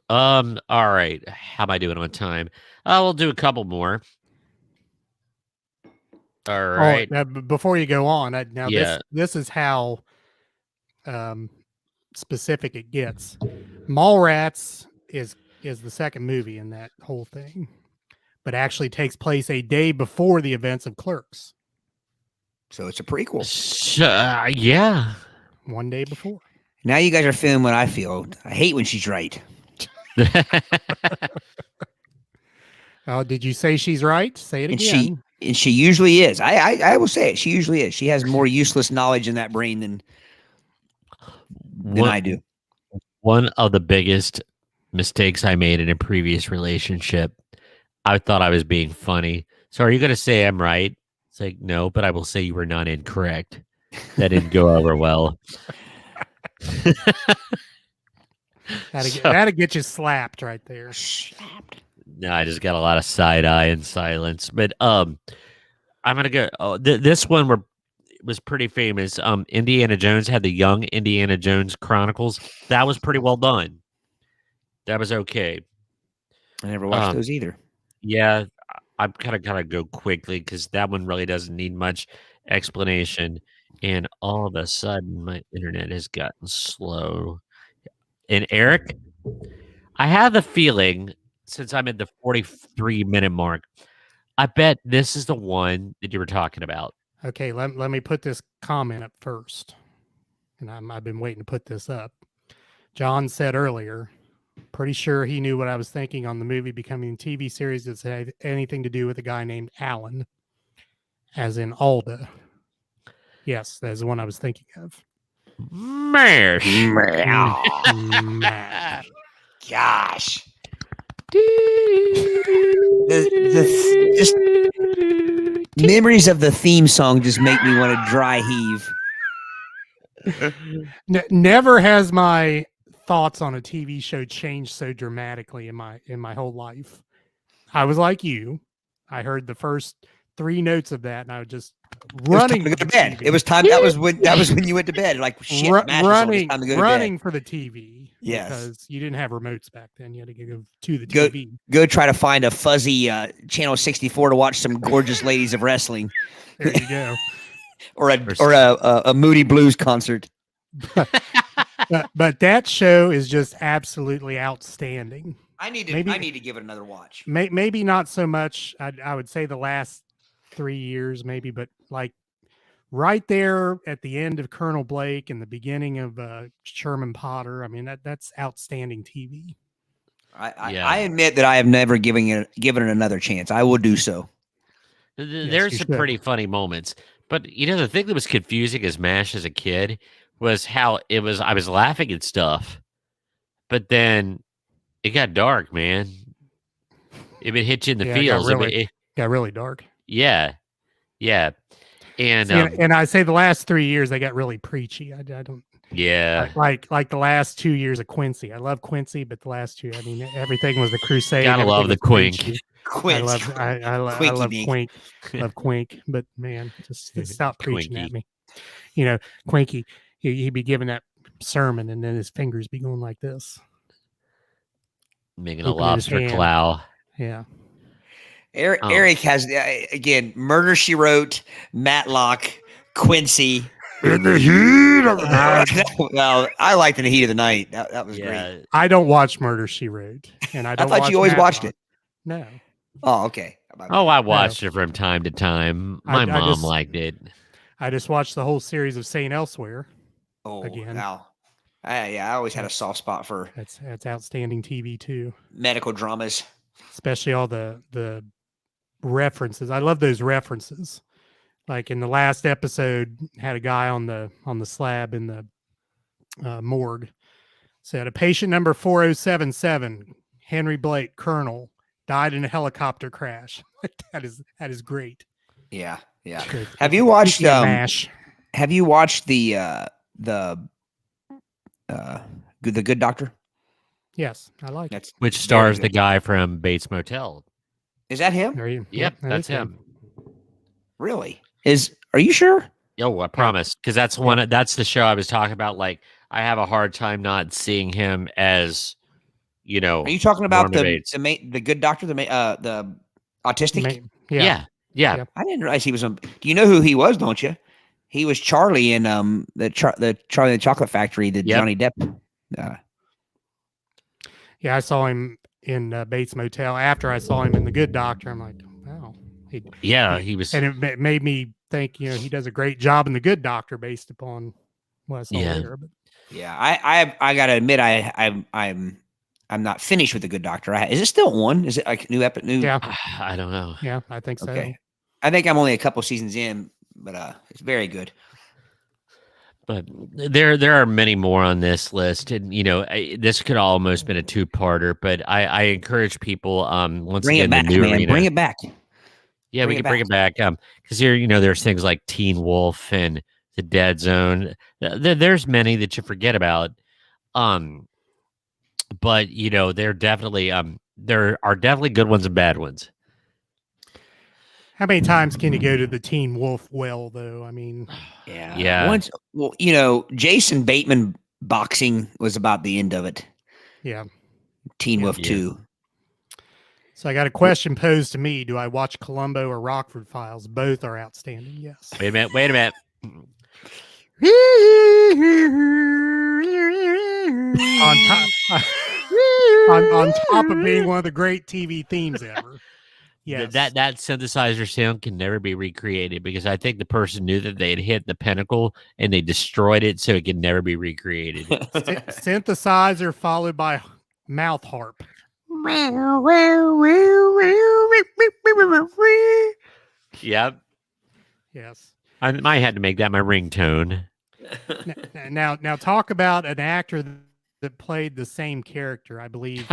All right. How am I doing on time? We'll do a couple more. All right. Before you go on, Yeah. this is how specific it gets. Mallrats is the second movie in that whole thing, but actually takes place a day before the events of Clerks. So it's a prequel. Yeah. One day before. Now you guys are feeling what I feel. I hate when she's right. Did you say she's right? Say it again. And she usually is. I will say it. She usually is. She has more useless knowledge in that brain than I do. One of the biggest mistakes I made in a previous relationship, I thought I was being funny. So are you going to say I'm right? It's like, no, but I will say you were not incorrect. That didn't go over well. That'd get you slapped right there. No, I just got a lot of side eye and silence. But I'm gonna go. This one was pretty famous. Indiana Jones had the Young Indiana Jones Chronicles. That was pretty well done. That was okay. I never watched those either. Yeah, I'm kind of gotta go quickly because that one really doesn't need much explanation. And all of a sudden, my internet has gotten slow. And Aric, I have the feeling, since I'm at the 43-minute mark, I bet this is the one that you were talking about. Okay, let me put this comment up first. And I've been waiting to put this up. John said earlier, pretty sure he knew what I was thinking on the movie becoming a TV series that had anything to do with a guy named Alan, as in Alda. Yes, that's the one I was thinking of. Mash. Gosh. Just memories of the theme song just make me want to dry heave. Never has my thoughts on a TV show changed so dramatically in my whole life. I was like you. I heard the first 3 notes of that, and I was just running to go to bed. It was time. That was when you went to bed. Like shit, running for the TV. Yes, because you didn't have remotes back then. You had to go to the TV. Go try to find a fuzzy channel 64 to watch some gorgeous ladies of wrestling. There you go. or a Moody Blues concert. But that show is just absolutely outstanding. I need to give it another watch. Maybe not so much. I would say the last 3 years, maybe, but like right there at the end of Colonel Blake and the beginning of Sherman Potter. I mean, that's outstanding TV. I admit that I have never given it another chance. I will do so. There's some pretty funny moments, but the thing that was confusing as MASH as a kid was how I was laughing at stuff, but then it got dark, man. If it hits you in the Yeah, feels, got really dark. yeah. And See, and I say the last 3 years they got really preachy. I don't yeah, like the last 2 years of Quincy. I love Quincy, but the last two, I mean, everything was the crusade. gotta Everything love the was Quink. preachy. Quincy. I love Quink. Love Quink, but man, just stop preaching at Quinky. me. You know, Quinky, he'd be giving that sermon, and then his fingers be going like this, Making a opening his lobster hand. clow. Yeah. Aric has again Murder She Wrote, Matlock, Quincy. In the heat of the night. Well, I liked In the Heat of the Night. That was great. I don't watch Murder She Wrote, and I don't. thought you always watched it. No. Oh, okay. Oh, I watched it from time to time. My mom liked it. I just watched the whole series of Saint Elsewhere. Oh, again. wow. I always had a soft spot for that's outstanding TV too. Medical dramas, especially all the references. I love those references. Like in the last episode, had a guy on the slab in the morgue said a patient number 4077, Henry Blake, Colonel, died in a helicopter crash. that is great. Yeah. Have you watched MASH? Have you watched the Good Doctor? Yes, I like it. Which stars the guy from Bates Motel. Is that him? Yep, that's him. Really? Are you sure? Yo, I promise. Because that's the show I was talking about. Like, I have a hard time not seeing him as, Are you talking about the Good Doctor, the autistic? Yeah. I didn't realize he was Do you know who he was? Don't you? He was Charlie in the Charlie and the Chocolate Factory, the Johnny Depp. Yeah, I saw him in Bates Motel. After I saw him in The Good Doctor, I'm like, wow. He was, and it made me think, he does a great job in The Good Doctor based upon what I saw there. But I gotta admit, I'm not finished with The Good Doctor. Is it still on? Is it like new? Yeah, I don't know. Yeah, I think so. Okay, I think I'm only a couple seasons in, but it's very good. But there are many more on this list, and this could almost been a two-parter. But I encourage people bring it back, man. Bring it back. Yeah, we can bring it back. Because here, there's things like Teen Wolf and The Dead Zone. There's many that you forget about. But there definitely there are definitely good ones and bad ones. How many times can you go to the Teen Wolf well, though? I mean, yeah. Once, Jason Bateman boxing was about the end of it. Yeah. Teen Wolf 2. So I got a question posed to me. Do I watch Columbo or Rockford Files? Both are outstanding. Yes. Wait a minute. on top of being one of the great TV themes ever. Yes. That synthesizer sound can never be recreated because I think the person knew that they had hit the pinnacle and they destroyed it, so it can never be recreated. Synthesizer followed by mouth harp. Yep. Yes. I might have to make that my ringtone. Now talk about an actor that played the same character. I believe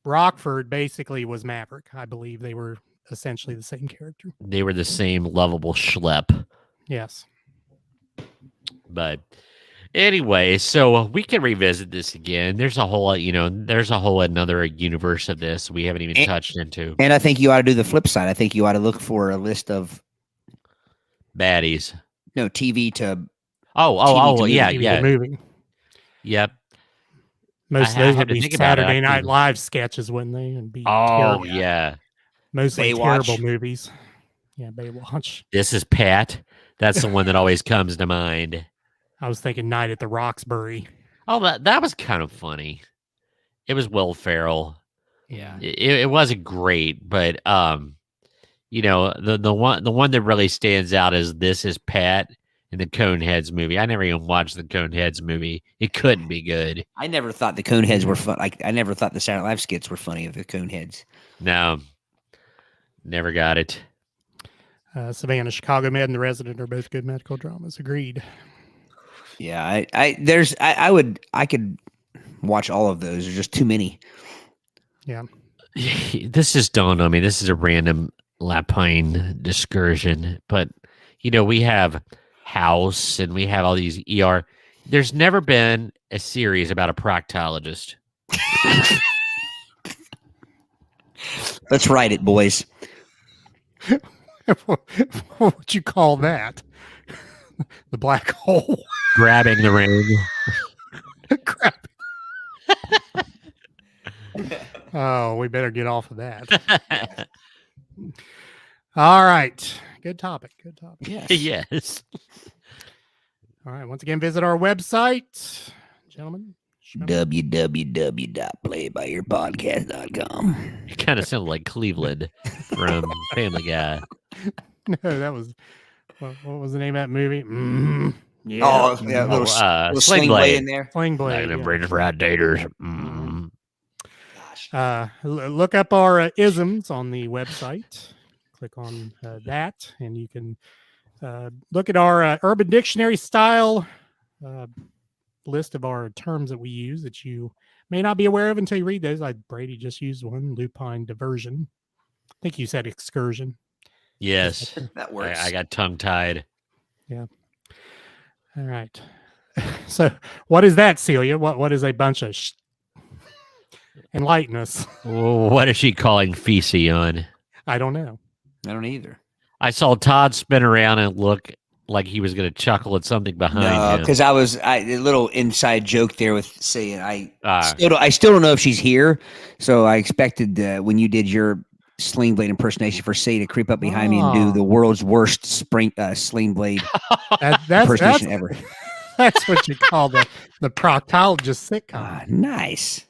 Rockford basically was Maverick. I believe they were essentially the same character. They were the same lovable schlep. Yes. But anyway, so we can revisit this again. There's a whole, another universe of this we haven't even touched into. And I think you ought to do the flip side. I think you ought to look for a list of baddies. No, TV to. Yeah. Movie. Yep. Most of those would be Saturday Night Live sketches, wouldn't they? And be terrible. Yeah. Mostly terrible movies. Yeah, Baywatch. This is Pat. That's the one that always comes to mind. I was thinking Night at the Roxbury. Oh, that was kind of funny. It was Will Ferrell. Yeah. It wasn't great, but the one that really stands out is This Is Pat in the Coneheads movie. I never even watched the Coneheads movie. It couldn't be good. I never thought the Coneheads were fun. I never thought the Saturday Night Live skits were funny of the Coneheads. No. Never got it. Savannah, Chicago Med, and The Resident are both good medical dramas. Agreed. Yeah, I could watch all of those. There's just too many. Yeah. This just dawned on me. This is a random Lapine excursion, but we have House and we have all these ER. There's never been a series about a proctologist. Let's write it, boys. What would you call that? The black hole. Grabbing the ring. Crap. Oh, we better get off of that. All right. Good topic. Good topic. Yes. All right. Once again, visit our website, gentlemen. www.playbyyourpodcast.com. It kind of sounded like Cleveland from Family Guy. No, that was what was the name of that movie? Yeah. Oh, yeah, little sling blade in there. Sling blade. Like the Bridge for Outdaters. Look up our isms on the website. Click on that, and you can look at our Urban Dictionary style list of our terms that we use that you may not be aware of until you read those. Like Brady just used one, lupine diversion. I think you said excursion. Yes. That works. I got tongue-tied. Yeah. All right. So what is that, Celia? What is a bunch of enlighten us? What is she calling Feces on? I don't know. I don't either. I saw Todd spin around and look like he was going to chuckle at something behind him. Because a little inside joke there with saying I still don't know if she's here. So I expected when you did your sling blade impersonation for Say to creep up behind me and do the world's worst sling blade impersonation ever. That's what you call the proctologist sitcom. Nice.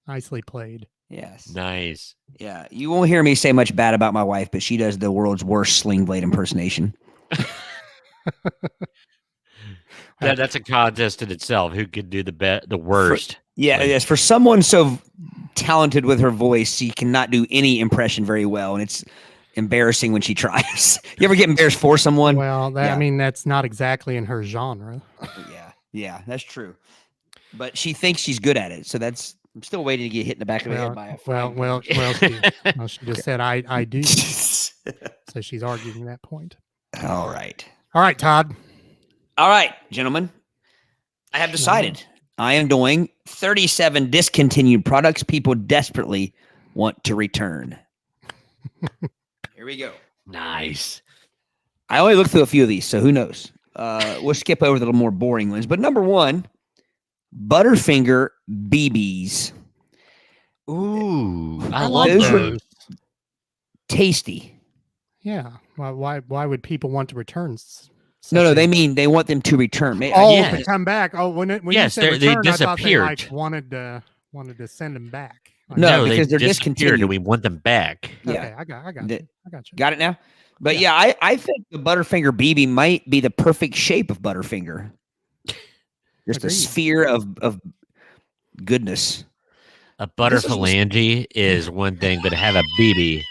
Nicely played. Yes. Nice. Yeah. You won't hear me say much bad about my wife, but she does the world's worst sling blade impersonation. That's a contest in itself. Who could do the worst? Yes. For someone so talented with her voice, she cannot do any impression very well, and it's embarrassing when she tries. You ever get embarrassed for someone? Well, I mean, that's not exactly in her genre. Yeah, that's true. But she thinks she's good at it, so I'm still waiting to get hit in the back of the head by a frying pan. She just said I do. So she's arguing that point. All right, Todd. All right, gentlemen. I have decided I am doing 37 discontinued products people desperately want to return. Here we go. Nice. I only looked through a few of these, so who knows? We'll skip over the little more boring ones. But number one, Butterfinger BBs. Ooh, I love those. Were tasty. Yeah. Why would people want to return? No, they mean they want them to return. To come back. Oh, when you said return, they I thought they disappeared. wanted to send them back. No, because they they're discontinued, and we want them back. Okay, Yeah, I got you. Got it now. But I think the Butterfinger BB might be the perfect shape of Butterfinger. Just Agreed. a sphere of goodness. A butterphalange is one thing, but to have a BB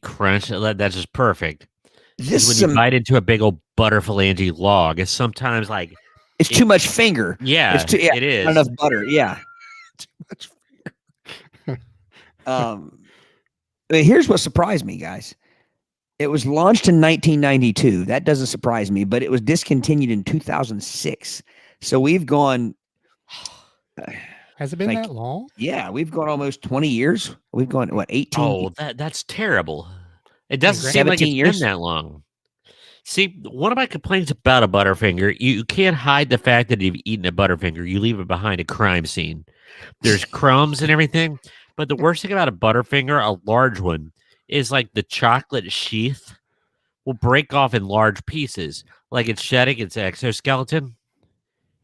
crunch, that's just perfect. When you bite into a big old butterphalange log, it's sometimes like it's too much finger. Yeah, it is. Not enough butter. Yeah. Too much finger. Here's what surprised me, guys. It was launched in 1992. That doesn't surprise me, but it was discontinued in 2006. So we've gone. Has it been that long? Yeah, we've gone almost 20 years. We've gone 18. Oh, that's terrible. It doesn't seem like it's been that long. See, one of my complaints about a Butterfinger, you can't hide the fact that you've eaten a Butterfinger. You leave it behind a crime scene. There's crumbs and everything. But the worst thing about a Butterfinger, a large one, is like the chocolate sheath will break off in large pieces. Like it's shedding its exoskeleton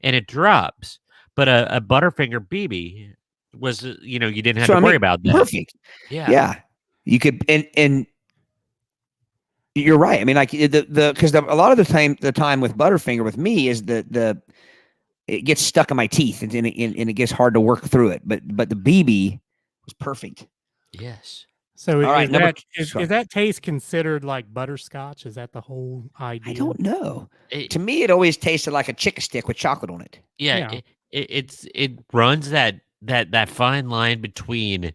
and it drops. But a Butterfinger BB was, you didn't have to worry about that. Perfect. Yeah. You could, and you're right. I mean, like because a lot of the time with Butterfinger with me is it gets stuck in my teeth and it gets hard to work through it. But the BB was perfect. Yes. So is that taste considered like butterscotch? Is that the whole idea? I don't know. To me, it always tasted like a chick stick with chocolate on it. Yeah. It runs that fine line between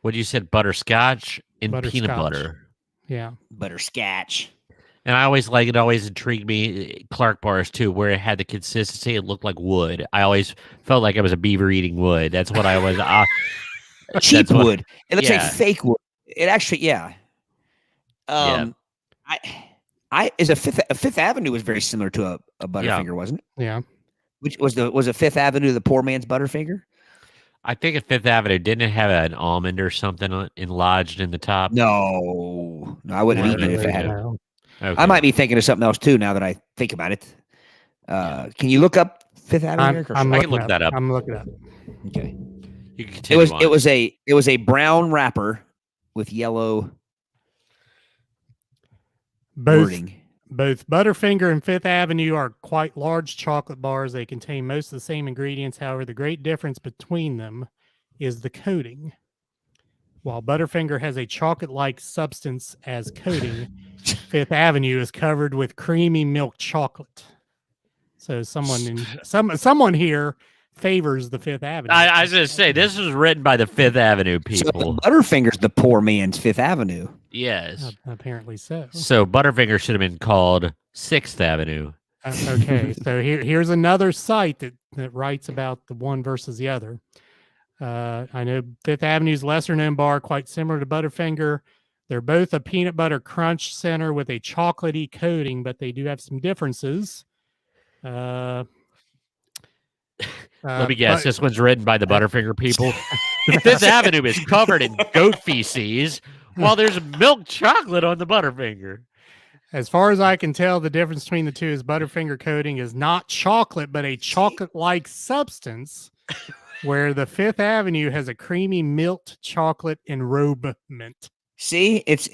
What you said, butterscotch and peanut Butterscotch. butter. Yeah. Butterscotch. And I always it always intrigued me, Clark bars too, where it had the consistency. It looked like wood. I always felt like I was a beaver eating wood. That's what I was. Cheap wood. It looks yeah. like fake wood. It actually, yeah. Is a Fifth Avenue was very similar to a Butterfinger, wasn't it? Yeah. Which was a Fifth Avenue the poor man's Butterfinger? I think at Fifth Avenue didn't it have an almond or something lodged in the top. No, I wouldn't have eaten it if it had. Okay. I might be thinking of something else too now that I think about it. Can you look up Fifth Avenue? I can look that up. I'm looking it up. Okay. You can continue on. It was a brown wrapper with yellow wording. Both Butterfinger and Fifth Avenue are quite large chocolate bars. They contain most of the same ingredients. However, the great difference between them is the coating. While Butterfinger has a chocolate-like substance as coating, Fifth Avenue is covered with creamy milk chocolate. So someone here favors the Fifth Avenue. I was going to say, this was written by the Fifth Avenue people. So Butterfinger's the poor man's Fifth Avenue. Yes. Apparently so. So Butterfinger should have been called Sixth Avenue. Okay, so here's another site that writes about the one versus the other. I know Fifth Avenue's lesser known bar, quite similar to Butterfinger. They're both a peanut butter crunch center with a chocolatey coating, but they do have some differences. Let me guess. This one's written by the Butterfinger people. The Fifth Avenue is covered in goat feces, while there's milk chocolate on the Butterfinger. As far as I can tell, the difference between the two is Butterfinger coating is not chocolate, but a chocolate-like substance, where the Fifth Avenue has a creamy milk chocolate enrobement. See, it's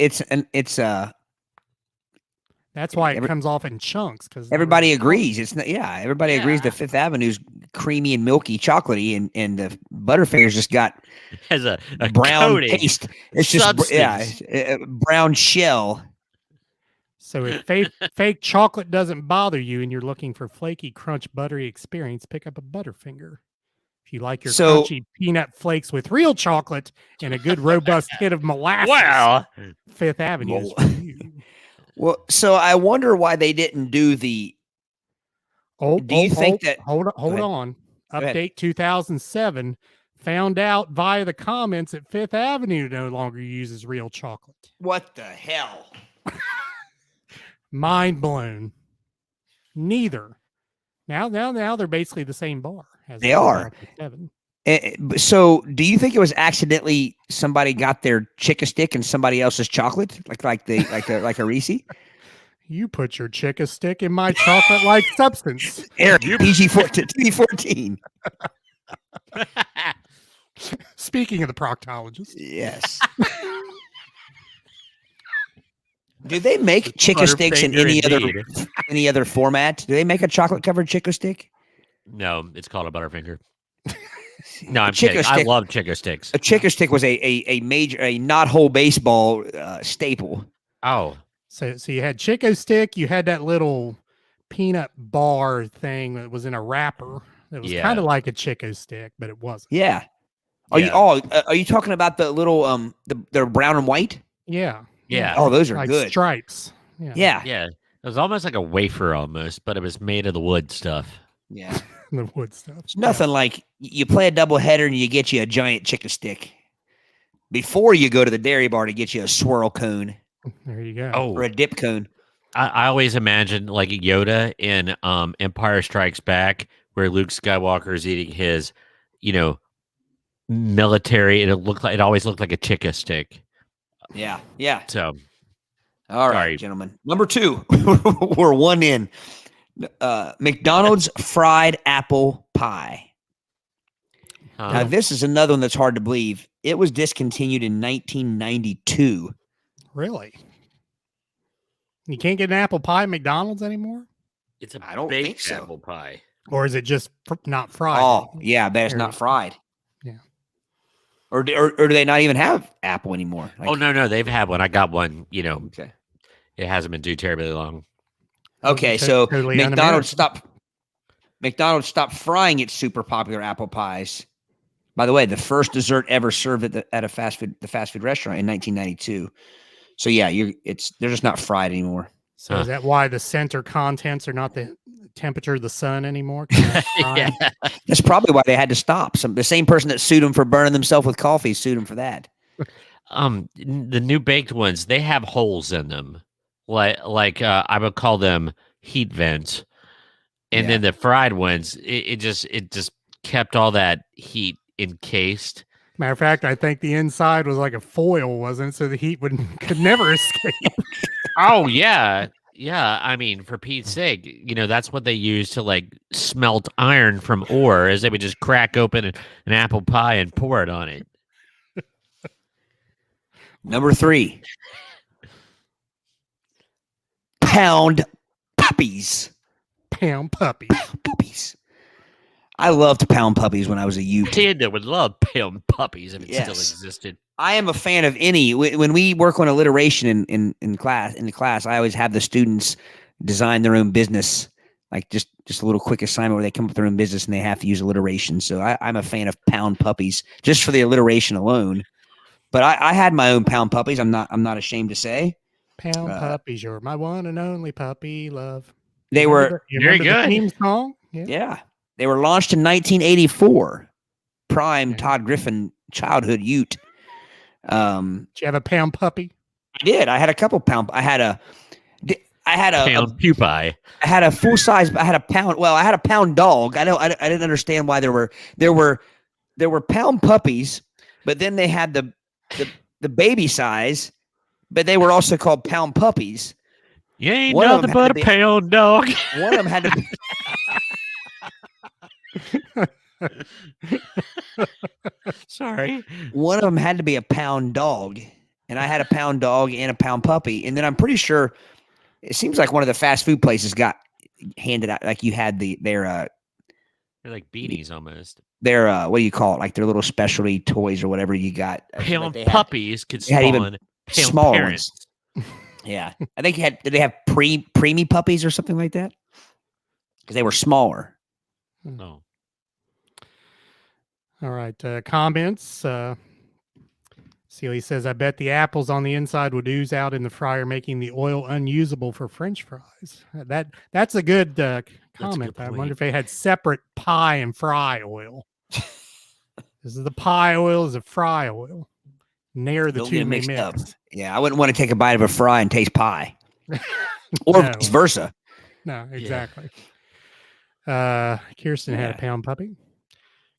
that's why it comes off in chunks. Because everybody agrees. It's not. Yeah, everybody agrees. The Fifth Avenue's creamy and milky, chocolatey, and the Butterfinger's just got has a brown coating, paste. It's just a brown shell. So if fake chocolate doesn't bother you, and you're looking for flaky, crunch, buttery experience, pick up a Butterfinger. If you like your crunchy peanut flakes with real chocolate and a good robust hit of molasses, Fifth Avenue is for you. Well, so I wonder why they didn't do the. Hold on. Update 2007 found out via the comments that Fifth Avenue no longer uses real chocolate. What the hell? Mind blown. Neither. Now they're basically the same bar. They are. So, do you think it was accidentally somebody got their Chick-a-Stick in somebody else's chocolate, like a Reese? You put your Chick-a-Stick in my chocolate-like substance. Aric, PG-14. Speaking of the proctologist, yes. Do they make Chick-a-Sticks in any other format? Do they make a chocolate-covered Chick-a-Stick? No, it's called a Butterfinger. No, I'm kidding. I love Chick-a-Sticks. A Chick-a-Stick was a major not whole baseball staple. Oh, so you had Chick-a-Stick, you had that little peanut bar thing that was in a wrapper. It was kind of like a Chick-a-Stick, but it wasn't. Yeah. Are you talking about the little they're brown and white? Yeah. Yeah. Oh, those are like good. Stripes. Yeah. Yeah. It was almost like a wafer almost, but it was made of the wood stuff. Yeah. The wood stuff. It's nothing like you play a double header and you get you a giant Chick-a-Stick before you go to the dairy bar to get you a swirl cone. There you go. Or a dip cone. I always imagine like Yoda in Empire Strikes Back, where Luke Skywalker is eating his, military, and it always looked like a Chick-a-Stick. Yeah, yeah. So, all right, gentlemen. Number 2, we're one in. McDonald's fried apple pie. Now, this is another one that's hard to believe. It was discontinued in 1992. Really? You can't get an apple pie at McDonald's anymore? I don't think so. Apple pie. Or is it just not fried? Oh, yeah, but it's not fried. Yeah. Or do they not even have apple anymore? No, they've had one. I got one, Okay. It hasn't been too terribly long. Okay, so totally McDonald's stopped frying its super popular apple pies By the way, the first dessert ever served at the fast food restaurant in 1992. So yeah, they're just not fried anymore. So is that why the center contents are not the temperature of the sun anymore? Yeah. That's probably why they had to stop. The same person that sued them for burning themselves with coffee sued them for that. The new baked ones, they have holes in them, like I would call them heat vents, and then the fried ones, it just kept all that heat encased. Matter of fact, I think the inside was like a foil, wasn't it? So the heat could never escape. Oh yeah. Yeah, I mean, for Pete's sake, that's what they use to like smelt iron from ore, is they would just crack open an apple pie and pour it on it. Number 3. Pound puppies. Pound puppies. Pound puppies. I loved pound puppies when I was a youth. Kid that would love pound puppies if it still existed. I am a fan of any. When we work on alliteration in the class, I always have the students design their own business, like just a little quick assignment where they come up with their own business and they have to use alliteration. So I'm a fan of pound puppies just for the alliteration alone. But I had my own pound puppies. I'm not ashamed to say. Pound puppies, you're my one and only puppy love. They were very good. The theme song? Yeah. They were launched in 1984. Prime Todd Griffin childhood ute. Did you have a pound puppy? I did. I had a couple pound. I had a pound pupae. I had a full size. I had a pound. Well, I had a pound dog. I didn't understand why there were pound puppies, but then they had the baby size, but they were also called pound puppies. You ain't nothing but a pound dog. One of them had to be. Sorry. One of them had to be a pound dog, and I had a pound dog and a pound puppy. And then I'm pretty sure it seems like one of the fast food places got handed out. Like you had they're like beanies almost. They're what do you call it? Like their little specialty toys or whatever you got. Pound puppies could spawn even pound smaller parents. ones. Yeah, I think did they have preemie puppies or something like that? Because they were smaller. No. All right. Comments. Celia says, I bet the apples on the inside would ooze out in the fryer, making the oil unusable for French fries. That's a good comment. I wonder if they had separate pie and fry oil. This is the pie oil, is the fry oil. Near the two may mix. Up. Yeah, I wouldn't want to take a bite of a fry and taste pie. Or vice versa. No, exactly. Yeah. Kirsten had a pound puppy.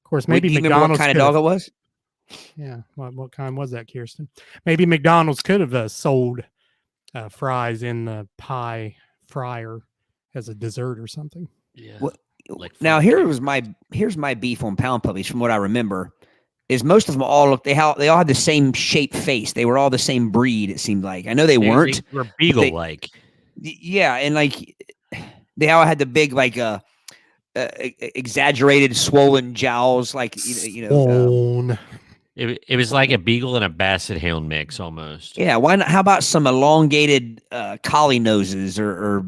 Of course, maybe McDonald's. What kind of dog it was? Yeah, what kind was that, Kirsten? Maybe McDonald's could have sold fries in the pie fryer as a dessert or something. Yeah. Well, now here's my beef on pound puppies. From what I remember, is most of them all look they all had the same shape face. They were all the same breed. It seemed like. I know they weren't. They were beagle like. Yeah, and like they all had the big like exaggerated swollen jowls, like you know. It was like a beagle and a basset hound mix almost. Yeah, why not? How about some elongated collie noses or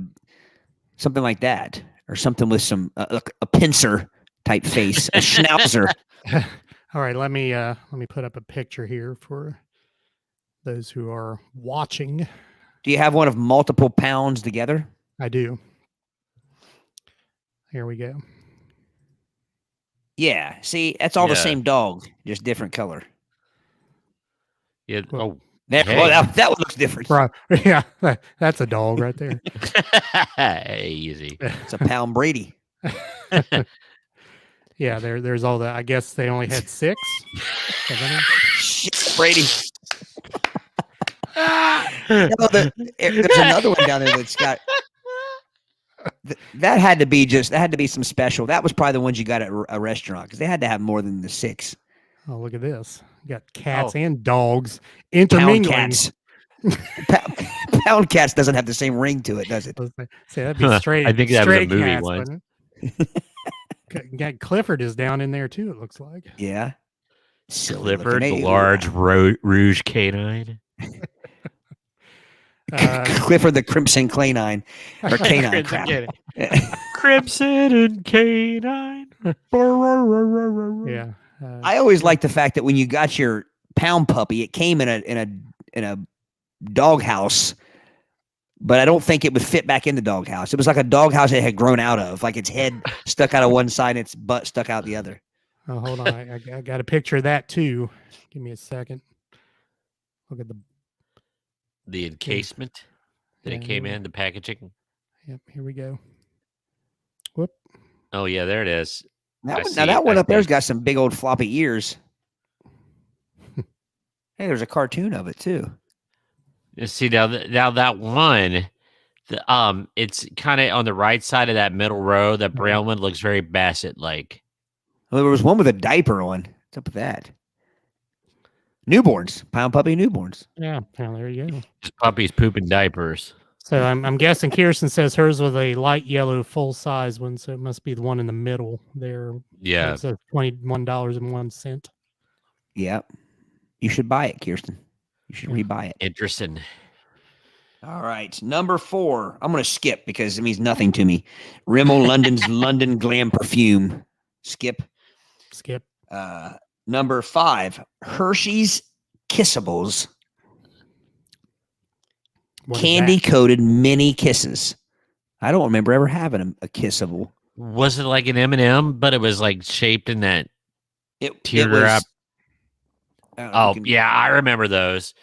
something like that, or something with some a pincer type face, a schnauzer. All right, let me put up a picture here for those who are watching. Do you have one of multiple pounds together? I do. Here we go. Yeah, see, that's all the same dog, just different color. Yeah. Oh, that one looks different. Right. Yeah, that's a dog right there. Easy. It's a pound Brady. Yeah, there's all that. I guess they only had 6. Shit, Brady. There's another one down there that's got. That had to be some special. That was probably the ones you got at a restaurant because they had to have more than the 6. Oh, look at this! You got cats and dogs intermingling. Pound cats doesn't have the same ring to it, does it? See, that'd be straight. I think that was a movie one. Clifford is down in there too. It looks like. Yeah. Clifford, the large rouge canine. Clifford the Crimson Canine or Canine crap. Crimson and Canine. Yeah, I always like the fact that when you got your pound puppy, it came in a doghouse, but I don't think it would fit back in the doghouse. It was like a doghouse it had grown out of, like its head stuck out of one side and its butt stuck out the other. Oh, hold on. I got a picture of that too. Give me a second. Look at the encasement that it came in, the packaging. Yep, here we go. Whoop. Oh yeah, there it is. That one up there's got some big old floppy ears. Hey, there's a cartoon of it too. You see now that one, it's kind of on the right side of that middle row. That brown one looks very Bassett-like. Well, there was one with a diaper on. What's up with that? Newborns, pound puppy newborns. Yeah, well, there you go. Just puppies pooping diapers. So I'm guessing Kirsten says hers was a light yellow full size one, so it must be the one in the middle there. Yeah, it says $21.01. Yeah, you should buy it, Kirsten. You should rebuy it. Interesting. All right, number 4. I'm going to skip because it means nothing to me. Rimmel London's London Glam Perfume. Skip. Number 5, Hershey's Kissables. Candy-coated mini kisses. I don't remember ever having a kissable. Was it like an M&M, but it was like shaped in that teardrop? Yeah, I remember those.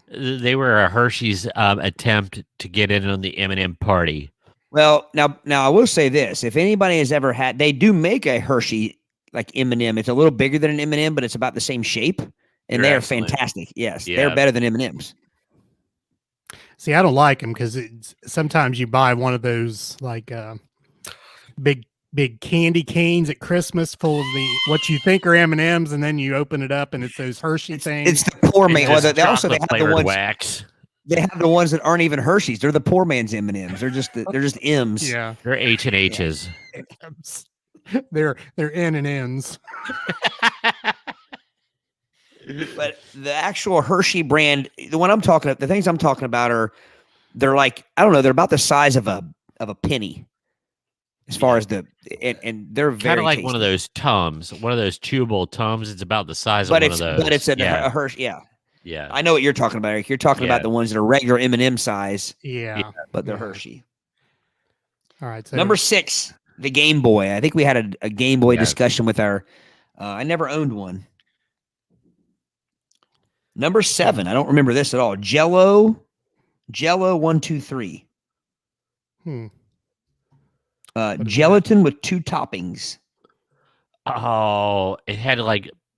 They were a Hershey's attempt to get in on the M&M party. Well, now I will say this: if anybody has ever had, they do make a Hershey like M&M. It's a little bigger than an M&M, but it's about the same shape, and they are fantastic. Yes, they're better than M&Ms. See, I don't like them because sometimes you buy one of those like big candy canes at Christmas full of what you think are M&Ms, and then you open it up and it's those Hershey things. It's the poor man. Well, they have the ones. Wax. They have the ones that aren't even Hershey's. They're the poor man's M&Ms. They're just M's. Yeah, they're H and H's. They're N and N's. But the actual Hershey brand, the things I'm talking about they're like, I don't know, they're about the size of a penny. As far as and they're very kind of like tasty. one of those Tums, one of those chewable Tums. It's about the size of one of those. But it's a Hershey. Yeah. Yeah. I know what you're talking about, Aric. You're talking about the ones that are regular M&M size. Yeah. But they're Hershey. All right. So number 6, the Game Boy. I think we had a Game Boy discussion with our. I never owned one. Number 7. I don't remember this at all. Jello 1, 2, 3. Gelatin with 2 toppings. Oh, it had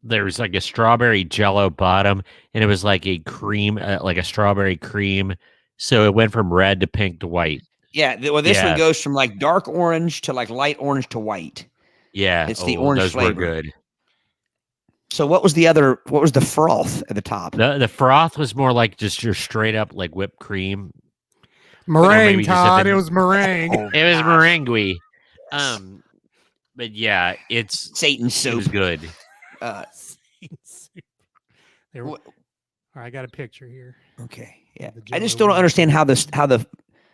there was like a strawberry Jello bottom, and it was like a cream, like a strawberry cream. So it went from red to pink to white. Yeah. Well, this one goes from like dark orange to like light orange to white. Yeah. It's the orange those flavor. Were good. So what was the froth at the top? The froth was more like just your straight up like whipped cream. Meringue, Todd. It was meringue. It was meringue. But yeah, it's Satan soup. It was good. Satan soup. I got a picture here. Okay. Yeah. I just still don't understand how the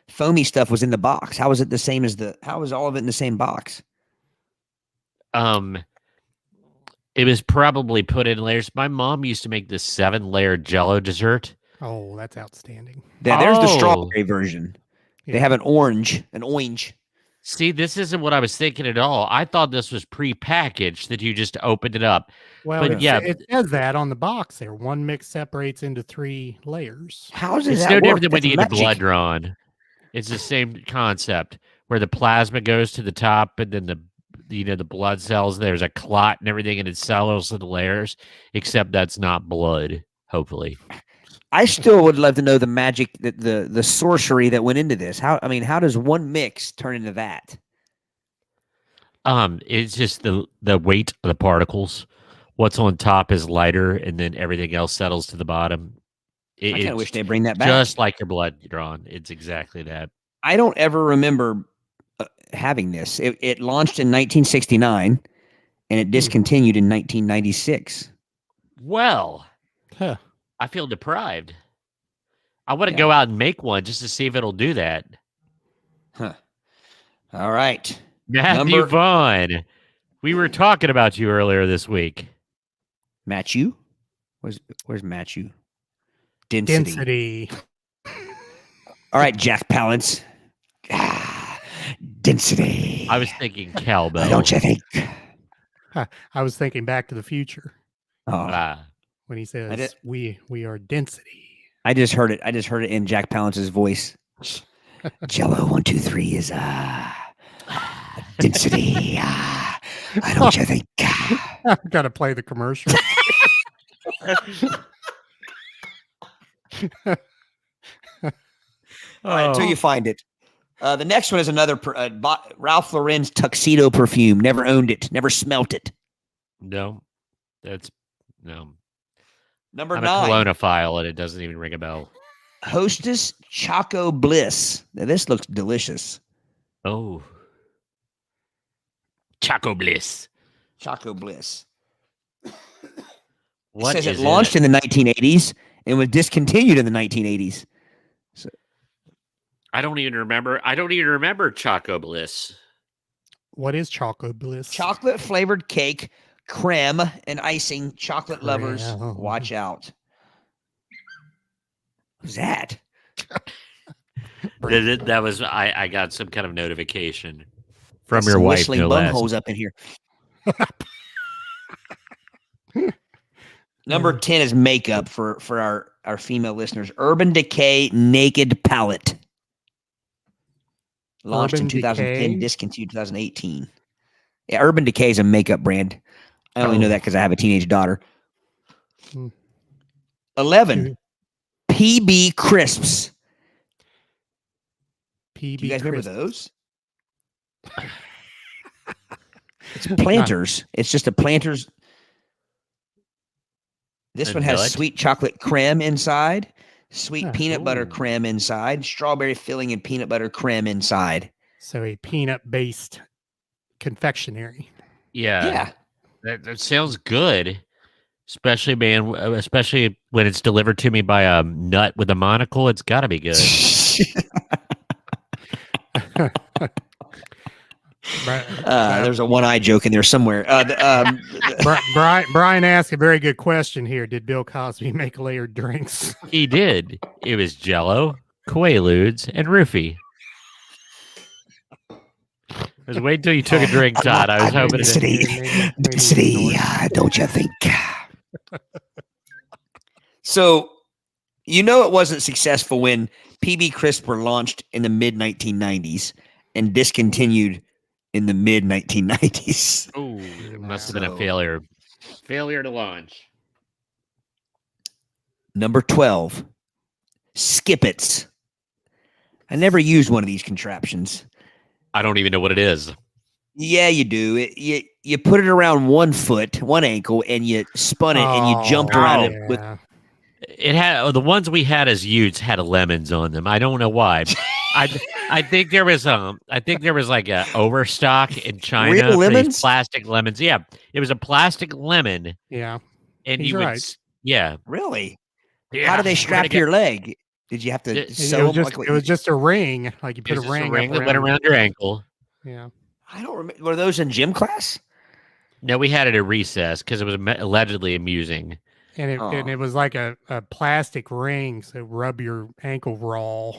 foamy stuff was in the box. How is it the same as how was all of it in the same box? It was probably put in layers. My mom used to make this 7-layer Jello dessert. Oh, that's outstanding. Yeah, there's the strawberry version. Yeah. They have an orange. See, this isn't what I was thinking at all. I thought this was pre-packaged, that you just opened it up. Well, but it says that on the box there. One mix separates into 3 layers. How does that It's work? no different than when That's you get magic. a blood drawn. It's the same concept where the plasma goes to the top, and then the blood cells, there's a clot and everything, and it settles to the layers, except that's not blood, hopefully. I still would love to know the magic, the sorcery that went into this. How does one mix turn into that? It's just the weight of the particles. What's on top is lighter, and then everything else settles to the bottom. I kind of wish they'd bring that back. Just like your blood drawn. It's exactly that. I don't ever remember having this. It launched in 1969, and it discontinued in 1996. Well, I feel deprived. I want to go out and make one just to see if it'll do that. Huh. All right. Matthew Vaughn. We were talking about you earlier this week. Matthew? Where's Matthew? Density. All right, Jack Palance. Density. I was thinking cowbell. Don't you think? I was thinking Back to the Future Oh, when he says, "We are density." I just heard it. I just heard it in Jack Palance's voice. Jello 1, 2, 3 is density. I don't you think? I've got to play the commercial. All right, until you find it. The next one is another Ralph Lauren's tuxedo perfume. Never owned it. Never smelt it. No, that's no. Number I'm 9. a colonophile, and it doesn't even ring a bell. Hostess Choco Bliss. Now this looks delicious. Oh, Choco Bliss. Choco Bliss. What it says is it launched in the 1980s and was discontinued in the 1980s. So I don't even remember Choco Bliss. What is Choco Bliss? chocolate flavored cake, creme, and icing. Chocolate lovers, Creme. watch out. What's that? That was I got some kind of notification from There's your some wife. whistling No bum less. holes up in here. Number 10 is makeup for our female listeners. Urban Decay Naked Palette. Launched in Urban 2010, Decay? discontinued 2018. Yeah, Urban Decay is a makeup brand. I only know that because I have a teenage daughter. Hmm. 11. PB Crisps. PB Do you guys remember Crisp. those? It's Planters. It's just a Planters. This A one has nut? sweet chocolate creme inside, sweet Yeah. peanut butter Ooh. creme inside, strawberry filling and peanut butter creme inside. So a peanut-based confectionery. Yeah, that sounds good. Especially, man, especially when it's delivered to me by a nut with a monocle. It's got to be good. There's a one-eye joke in there somewhere. Brian asked a very good question here. Did Bill Cosby make layered drinks? He did. It was Jello, Quaaludes, and Roofie. I was waiting until you took a drink, Todd. I was hoping to. Density, don't you think? So, it wasn't successful when PB Crisp were launched in the mid-1990s and discontinued in the mid-1990s. Oh, it must have been a failure. Failure to launch. Number 12, Skip-Its. I never used one of these contraptions. I don't even know what it is. Yeah, you do. You put it around one foot, one ankle, and you spun it and you jumped around it with. It had the ones we had as youths had lemons on them. I don't know why. I think there was like a overstock in China. Real for these lemons? plastic lemons. Yeah, it was a plastic lemon, Yeah. and He's you would right. yeah. Really? Yeah. How do they strap to your leg? Did you have to sew them? It was just a ring. Like you put a ring, that went around your ankle. Yeah. I don't remember. Were those in gym class? No, we had it at recess because it was allegedly amusing. And it was like a plastic ring, so rub your ankle raw.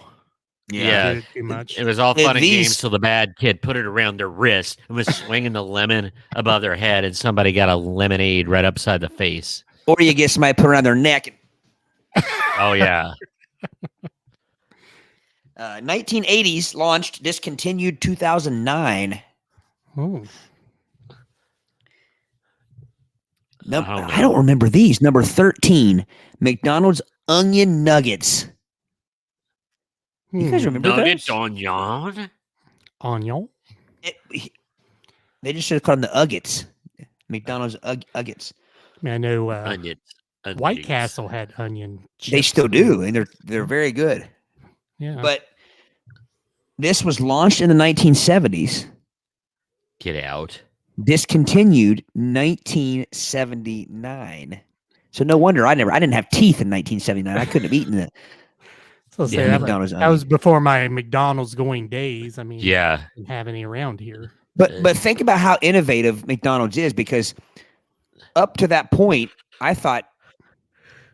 Yeah. Did it too much. It was all fun and These- games till the bad kid put it around their wrist and was swinging the lemon above their head, and somebody got a lemonade right upside the face. Or you get somebody put around their neck. Oh yeah. 1980s launched, discontinued 2009. Oh. I don't remember these. Number 13, McDonald's Onion Nuggets. You guys remember Nugget those? onion. Onion? They just should have called them the Uggets. McDonald's Uggets. I mean, I know Onions. White Castle had onion chips. They still do, and they're very good. Yeah. But this was launched in the 1970s, Get out. discontinued 1979. So no wonder I didn't have teeth in 1979. I couldn't have eaten it. So say Yeah, that, McDonald's that was before my McDonald's going days. I mean, Yeah. I didn't have any around here. But think about how innovative McDonald's is, because up to that point, I thought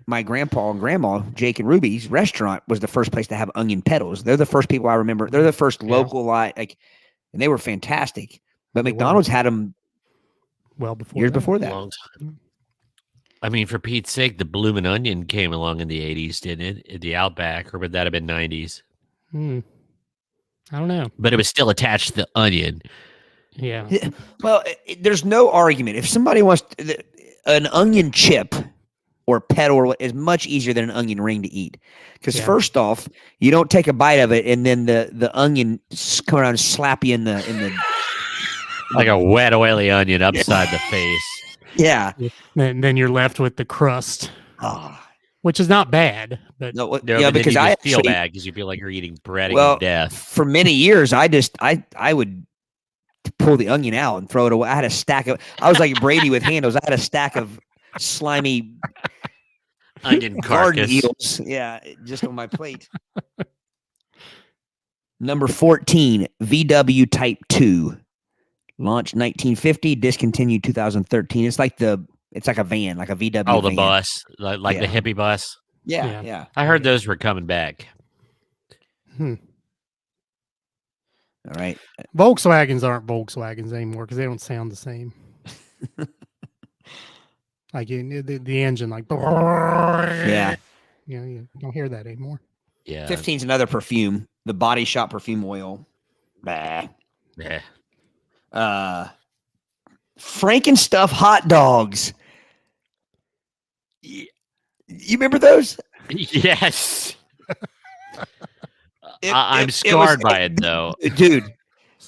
my grandpa and grandma, Jake and Ruby's restaurant, was the first place to have onion petals. They're the first people I remember. They're the first local and they were fantastic. But McDonald's had them well before years that. before that. Long time. I mean, for Pete's sake, the bloomin' onion came along in the 80s, didn't it? In the Outback, or would that have been 90s? I don't know. But it was still attached to the onion. Yeah. Well, there's no argument. If somebody wants an onion chip or petal is much easier than an onion ring to eat. Because first off, you don't take a bite of it and then the onion come around and slap you in the like a wet, oily onion upside the face. Yeah. And then you're left with the crust, which is not bad. But because I feel bad because you feel like you're eating bread to death. For many years, I would pull the onion out and throw it away. I had a stack of. I was like Brady with handles. I had a stack of slimy onion garden carcass. eels. Yeah, just on my plate. Number 14, VW Type 2. Launched 1950, discontinued 2013. It's like a van, like a VW. Oh, the van. bus, like the hippie bus. Yeah. I heard those were coming back. All right. Volkswagens aren't Volkswagens anymore because they don't sound the same. Like the engine, like you don't hear that anymore. Yeah. 15's another perfume, the Body Shop perfume oil. Bah. Yeah. Frankenstuff hot dogs. You remember those? Yes. I'm scarred by it though, dude.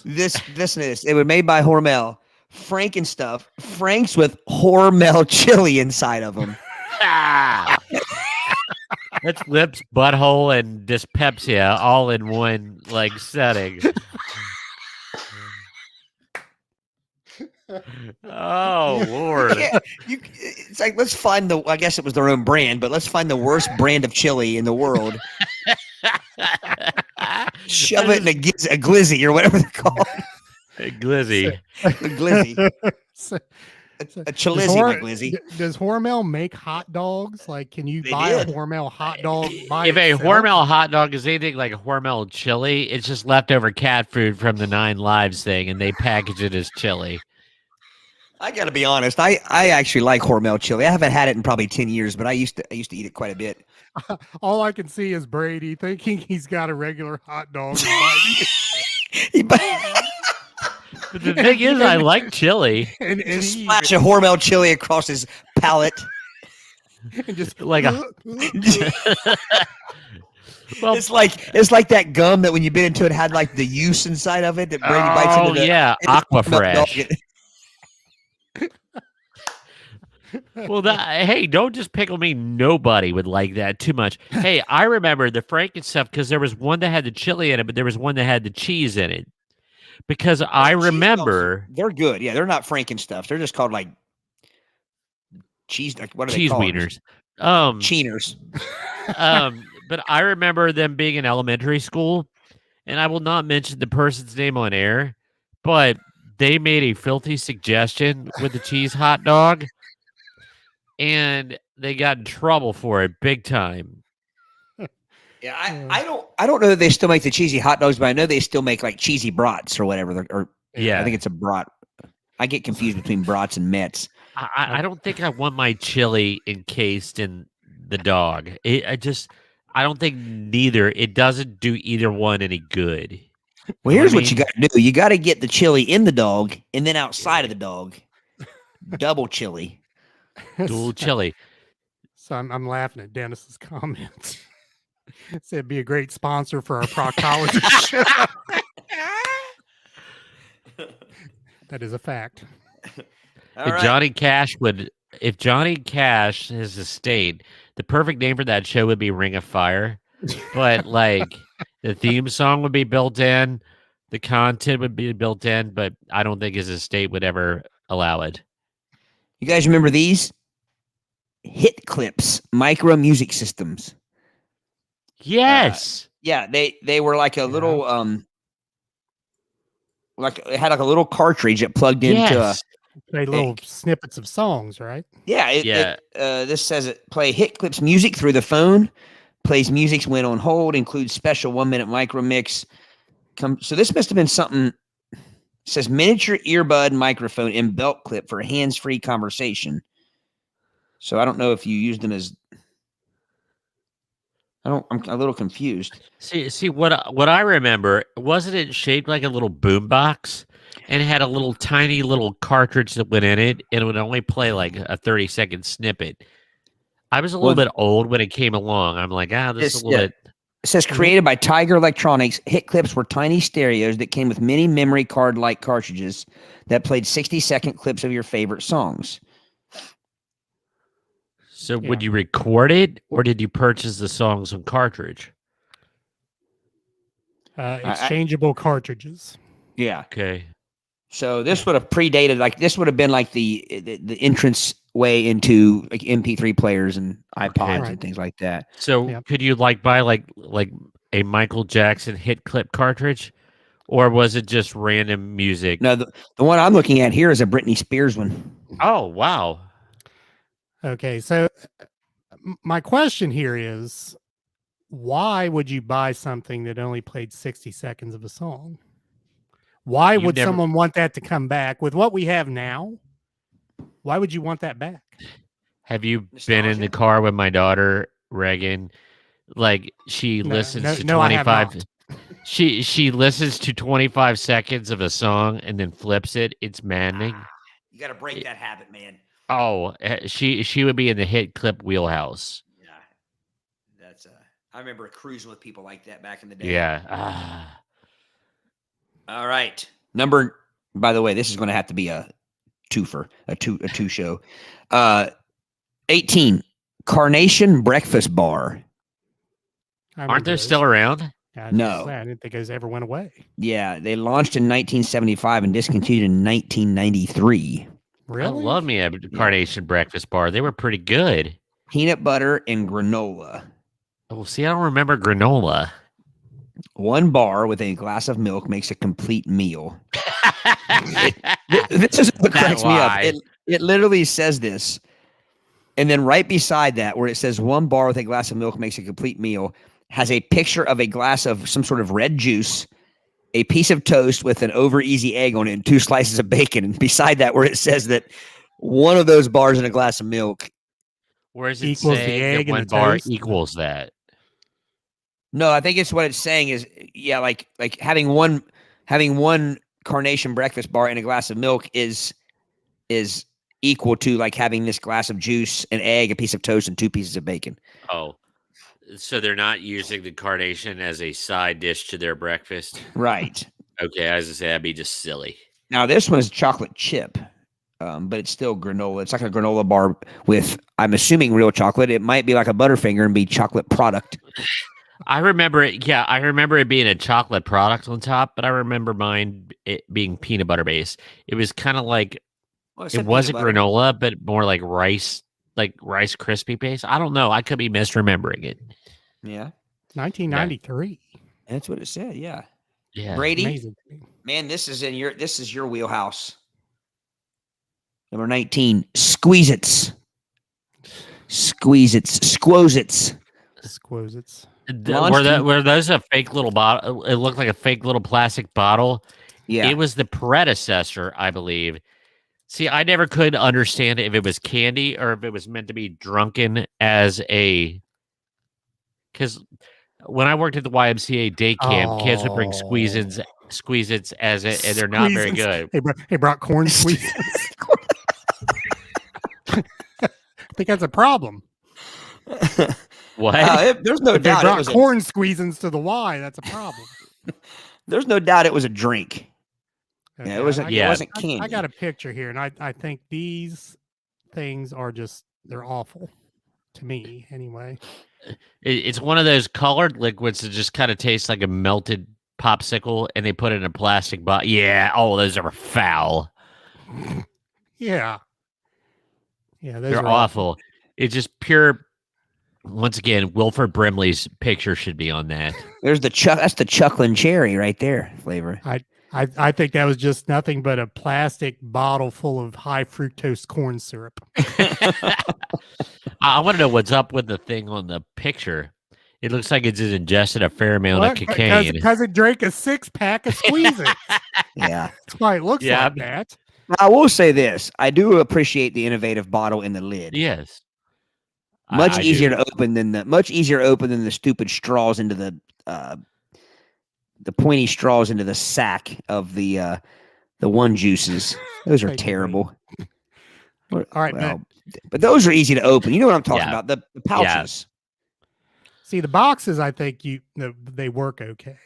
Listen to this. They were made by Hormel. Frankenstuff, Franks with Hormel chili inside of them. That's lips, butthole, and dyspepsia all in one setting. Oh Lord! It's like let's find I guess it was their own brand, but let's find the worst brand of chili in the world. Shove it in a glizzy or whatever they're called. A glizzy. A glizzy. A chilizzy, glizzy. Does Hormel make hot dogs? Like, can you buy a Hormel hot dog? If a Hormel hot dog is anything like a Hormel chili, it's just leftover cat food from the 9 Lives thing, and they package it as chili. I got to be honest. I actually like Hormel chili. I haven't had it in probably 10 years, but I used to eat it quite a bit. All I can see is Brady thinking he's got a regular hot dog. But the thing is, I like chili. And splash a Hormel chili across his palate. And just like a. Well, it's like that gum that when you bit into it had like the use inside of it that Brady bites into. Oh yeah, Aquafresh. Well, hey, don't just pickle me. Nobody would like that too much. Hey, I remember the Franken stuff because there was one that had the chili in it, but there was one that had the cheese in it. Because I remember they're good. Yeah, they're not Franken stuff. They're just called like cheese. Like what are cheese they called? wieners? Cheeners. But I remember them being in elementary school, and I will not mention the person's name on air, but they made a filthy suggestion with the cheese hot dog, and they got in trouble for it big time. Yeah, I don't know that they still make the cheesy hot dogs, but I know they still make like cheesy brats or whatever. I think it's a brat. I get confused between brats and Mets. I don't think I want my chili encased in the dog. I don't think neither. It doesn't do either one any good. Well, here's what you got to do. You got to get the chili in the dog and then outside of the dog. Double chili. Dual chili. So I'm laughing at Dennis's comments. Said it'd be a great sponsor for our proctology show. That is a fact. If Johnny Cash his estate, the perfect name for that show would be Ring of Fire. But like the theme song would be built in, the content would be built in, but I don't think his estate would ever allow it. You guys remember these? Hit clips, micro music systems. Yes. Yeah, they were like a little like it had like a little cartridge that plugged into Play little snippets of songs, right? Yeah. This says it play hit clips music through the phone, plays music when on hold, includes special 1 minute micro mix. So this must have been something. It says miniature earbud microphone and belt clip for hands-free conversation. So I don't know if you used them as. I'm a little confused. See what I remember, wasn't it shaped like a little boom box and it had a little tiny little cartridge that went in it and it would only play like a 30-second snippet. I was a little bit old when it came along. I'm like, this is a little bit. It says created by Tiger Electronics, hit clips were tiny stereos that came with mini memory card-like cartridges that played 60-second clips of your favorite songs. So would you record it, or did you purchase the songs on cartridge? Exchangeable cartridges. Yeah. Okay. So this would have predated, this would have been like the entrance way into like MP3 players and iPods and things like that. So could you buy like a Michael Jackson hit clip cartridge, or was it just random music? No, the one I'm looking at here is a Britney Spears one. Oh, wow. Okay, so my question here is, why would you buy something that only played 60 seconds of a song? Why would someone want that to come back with what we have now? Why would you want that back? Have you been in the car with my daughter, Reagan? Like she listens to 25. She listens to 25 seconds of a song and then flips it. It's maddening. You got to break that habit, man. Oh, she would be in the hit clip wheelhouse. Yeah, that's I remember cruising with people like that back in the day. Yeah. All right, by the way, this is going to have to be a twofer, a two show. 18 Carnation Breakfast Bar. Aren't they still around? No, I didn't think those ever went away. Yeah, they launched in 1975 and discontinued in 1993. Really? I love me a Carnation Breakfast Bar. They were pretty good. Peanut butter and granola. Oh, see, I don't remember granola. One bar with a glass of milk makes a complete meal. This is what cracks me up. It literally says this. And then right beside that, where it says one bar with a glass of milk makes a complete meal, has a picture of a glass of some sort of red juice, a piece of toast with an over easy egg on it, and 2 slices of bacon. And beside that, where it says that one of those bars and a glass of milk. Where does it say that one bar equals that? No, I think it's what it's saying is, like having one Carnation Breakfast Bar and a glass of milk is equal to like having this glass of juice, an egg, a piece of toast, and 2 pieces of bacon. Oh, so they're not using the Carnation as a side dish to their breakfast? Right. Okay, I was going to say, that'd be just silly. Now, this one's chocolate chip, but it's still granola. It's like a granola bar with, I'm assuming, real chocolate. It might be like a Butterfinger and be chocolate product. I remember it. Yeah, I remember it being a chocolate product on top, but I remember it being peanut butter based. It was kind of like, it wasn't granola, but more like Rice Krispie based. I don't know. I could be misremembering it. Yeah. 1993. That's what it said. Yeah. Yeah. Brady, amazing. Man, this is your wheelhouse. Number 19, Squeeze-Its. Squoze-Its. Were those a fake little bottle? It looked like a fake little plastic bottle. Yeah. It was the predecessor, I believe. See, I never could understand if it was candy or if it was meant to be drunken as a. Because when I worked at the YMCA day camp, kids would bring Squeeze-Its as it, and they're not very good. They brought corn Squeeze-Its. I think that's a problem. What? There's no doubt. They brought corn Squeeze-Its to the Y. That's a problem. There's no doubt it was a drink. Okay. Yeah, it wasn't candy. I got a picture here, and I think these things are they're awful to me anyway. It's one of those colored liquids that just kind of tastes like a melted popsicle, and they put it in a plastic bottle. Yeah. Oh, those are foul. Yeah. Yeah, they're awful. It's just pure. Once again, Wilford Brimley's picture should be on that. That's the Chucklin' Cherry right there flavor. I think that was just nothing but a plastic bottle full of high fructose corn syrup. I want to know what's up with the thing on the picture. It looks like it's just ingested a fair amount of cocaine. Because it drank a 6-pack of Squeeze-Its. Yeah. That's why it looks like that. I will say this. I do appreciate the innovative bottle in the lid. Yes. Much easier to open than the stupid straws into the pointy straws into the sack of the one juices. Those are terrible. All right, but those are easy to open. You know what I'm talking about? The pouches. See, the boxes, I think they work okay.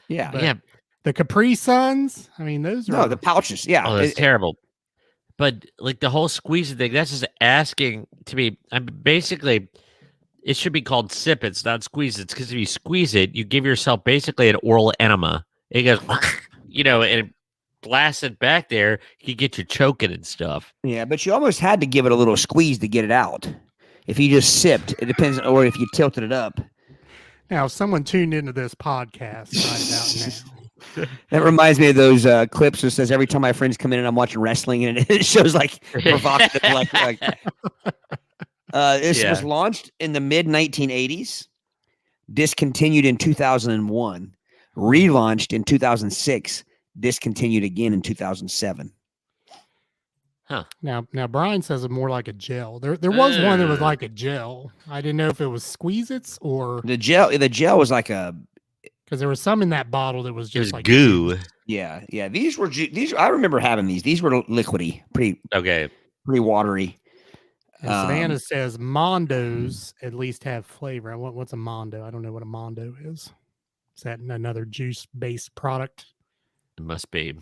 Yeah. But the Capri Suns, I mean, those are the pouches. Yeah. Oh, that's terrible. But like the whole squeeze thing, that's just asking to be. Basically, it should be called sip-its, not squeeze-its, because if you squeeze it, you give yourself basically an oral enema. It goes, and it blasts it back there. You get you choking and stuff. Yeah, but you almost had to give it a little squeeze to get it out. If you just sipped, it depends, or if you tilted it up. Now, if someone tuned into this podcast right about now. That reminds me of those clips that says every time my friends come in and I'm watching wrestling and it shows like provocative. This was launched in the mid-1980s, discontinued in 2001, relaunched in 2006, discontinued again in 2007. Huh. Now Brian says it's more like a gel. There was one that was like a gel. I didn't know if it was Squeeze-Its or the gel. The gel was like a, because there was some in that bottle that was just like goo. Yeah. These were I remember having these. These were liquidy, pretty watery. And Savannah says Mondos at least have flavor. What's a Mondo? I don't know what a Mondo is. Is that another juice-based product? It must be.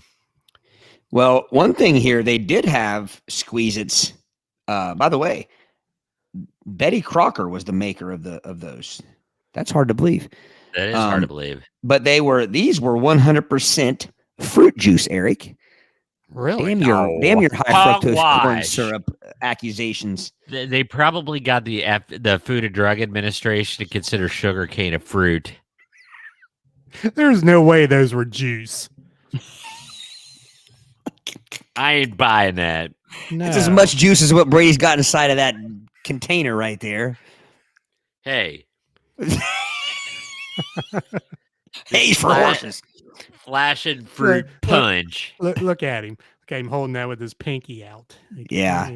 Well, one thing here, they did have Squeeze-Its. By the way, Betty Crocker was the maker of those. That's hard to believe. That is hard to believe. But these were 100% fruit juice, Aric. Really? Damn your high fructose corn syrup accusations. They probably got the Food and Drug Administration to consider sugar cane a fruit. There's no way those were juice. I ain't buying that. No. It's as much juice as what Brady's got inside of that container right there. Hey. Hey, for horses. Flashing fruit punch. Look at him. Look at him holding that with his pinky out. Yeah.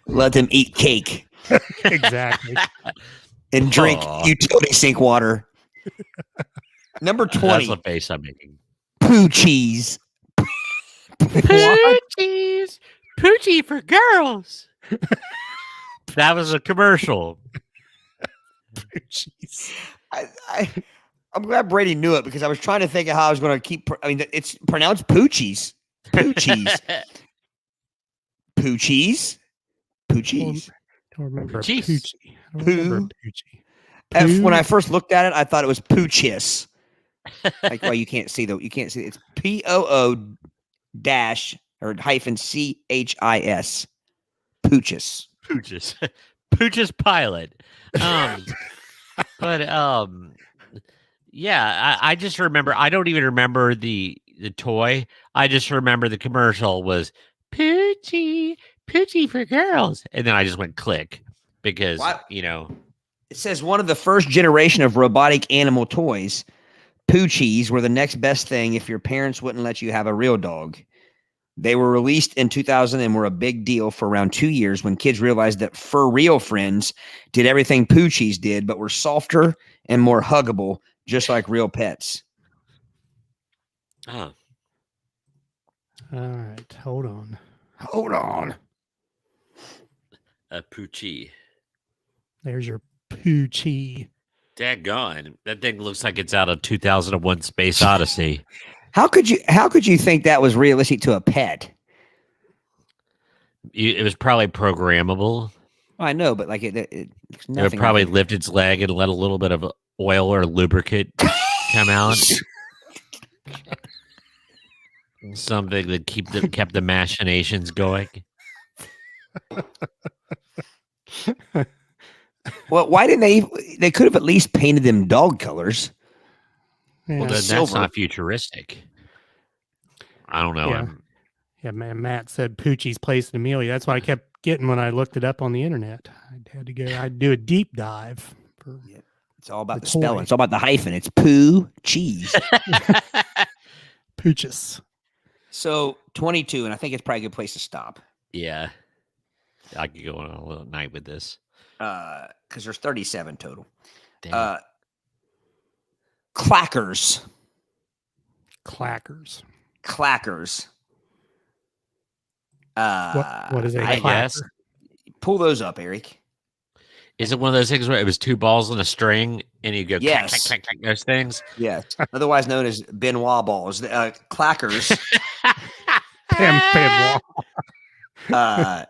Let them eat cake. Exactly. And drink utility sink water. Number 20. That's the face I'm making. Poo cheese. Poo cheese. Poochie for girls. That was a commercial. Poo cheese. I'm glad Brady knew it because I was trying to think of how I was going to keep. It's pronounced poochies. Poochies. Poochies. Poochies. I don't remember Poochies. Poochie. When I first looked at it, I thought it was poochis. Like, well, you can't see it. It's POO dash or hyphen CHIS. Poochis. Poochis pilot. But yeah, I just remember. I don't even remember the toy. I just remember the commercial was Poochie for girls, and then I just went click because It says one of the first generation of robotic animal toys. Poochies were the next best thing if your parents wouldn't let you have a real dog. They were released in 2000 and were a big deal for around 2 years when kids realized that fur real friends did everything Poochies did, but were softer and more huggable, just like real pets. Oh. All right. Hold on. A Poochie. There's your Poochie. Daggone. That thing looks like it's out of 2001 Space Odyssey. How could you think that was realistic to a pet? It was probably programmable. I know, but like it would probably lift its leg and let a little bit of oil or lubricant come out. Something that kept the machinations going. Well, why didn't they could have at least painted them dog colors. Well, then that's Silver. not futuristic. I don't know. Yeah. Yeah, man. Matt said Poochie's Place in Amelia. That's what I kept getting when I looked it up on the internet. I had to go. I'd do a deep dive. It's all about the toy. spelling. It's all about the hyphen. It's poo cheese. Pooches. So 22, and I think it's probably a good place to stop. Yeah. I could go on a little night with this. Because there's 37 total. Damn. Clackers. Clackers. What is a I clacker? guess. Pull those up, Aric. Is it one of those things where it was 2 balls on a string and you go Yes. clack, clack, clack, clack, those things? Yes. Otherwise known as Benoit balls. Clackers. Pam. Not-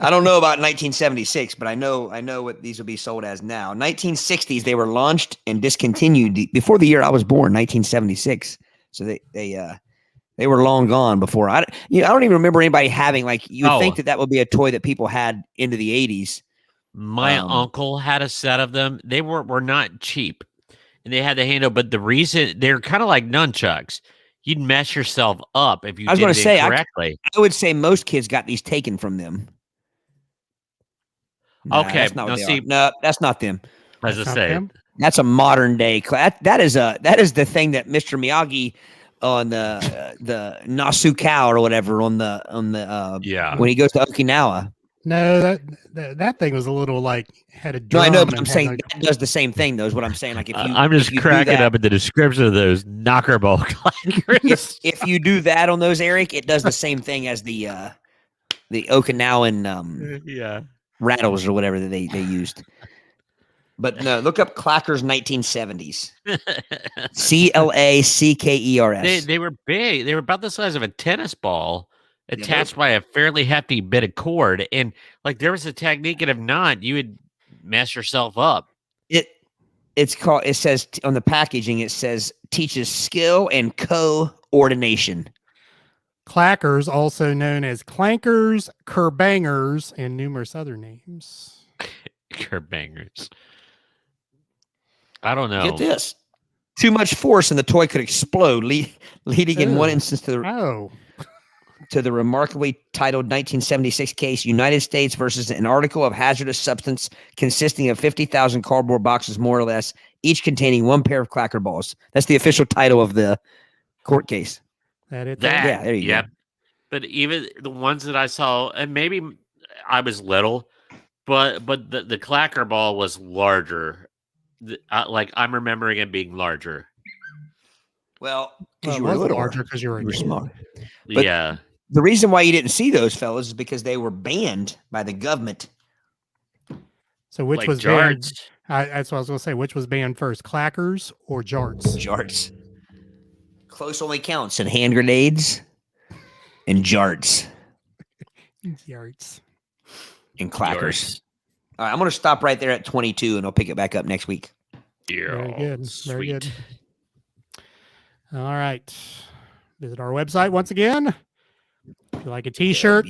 I don't know about 1976, but I know what these will be sold as now. 1960s, they were launched and discontinued before the year I was born, 1976. So they were long gone before. I don't even remember anybody having, like, you would think that would be a toy that people had into the 80s. My uncle had a set of them. They were not cheap, and they had the handle. But the reason they're kind of like nunchucks, you'd mess yourself up if you did it incorrectly. I would say most kids got these taken from them. Okay, that's not what they are. No, that's not them. As I say, that's a modern day. That is the thing that Mr. Miyagi on the Nasu cow or whatever on the when he goes to Okinawa. No, that thing was a little like had a drum. No, I know, but I'm saying that does the same thing though, is what I'm saying. Like, if you I'm just cracking up at the description of those knocker ball clackers. if you do that on those, Aric, it does the same thing as the Okinawan rattles or whatever that they used. But no, look up Clackers 1970s. Clackers. They were big. They were about the size of a tennis ball attached by a fairly hefty bit of cord. And like there was a technique, and if not, you would mess yourself up. It says on the packaging, it says teaches skill and coordination. Clackers, also known as clankers, kerbangers, and numerous other names. Kerbangers. I don't know. Get this. Too much force and the toy could explode, leading in one instance to the remarkably titled 1976 case, United States versus an article of hazardous substance consisting of 50,000 cardboard boxes, more or less, each containing one pair of clacker balls. That's the official title of the court case. Yeah, there you go. But even the ones that I saw, and maybe I was little, but the clacker ball was larger. Like I'm remembering it being larger. Well, because you were little, larger because you were small. But yeah. The reason why you didn't see those, fellas, is because they were banned by the government. So which was banned? That's what I was going to say. Which was banned first, clackers or jarts? Jarts. Close only counts in hand grenades and jarts. Yards. And clackers. All right, I'm going to stop right there at 22, and I'll pick it back up next week. Yeah, very good. Sweet. Very good. All right. Visit our website once again. If you like a t-shirt,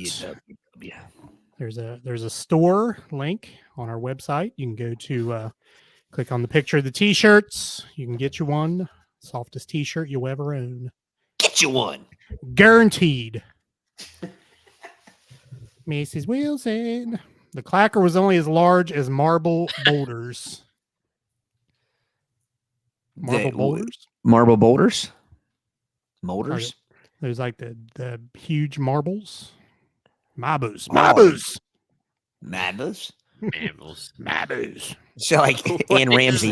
there's a store link on our website. You can go to click on the picture of the t-shirts. You can get you one. Softest t-shirt you'll ever own. Get you one. Guaranteed. Mrs. Wilson. The clacker was only as large as marble boulders. Marble boulders? Marble boulders? Molders? There's like the huge marbles. Mabus. Mabus. So like Ann Ramsey.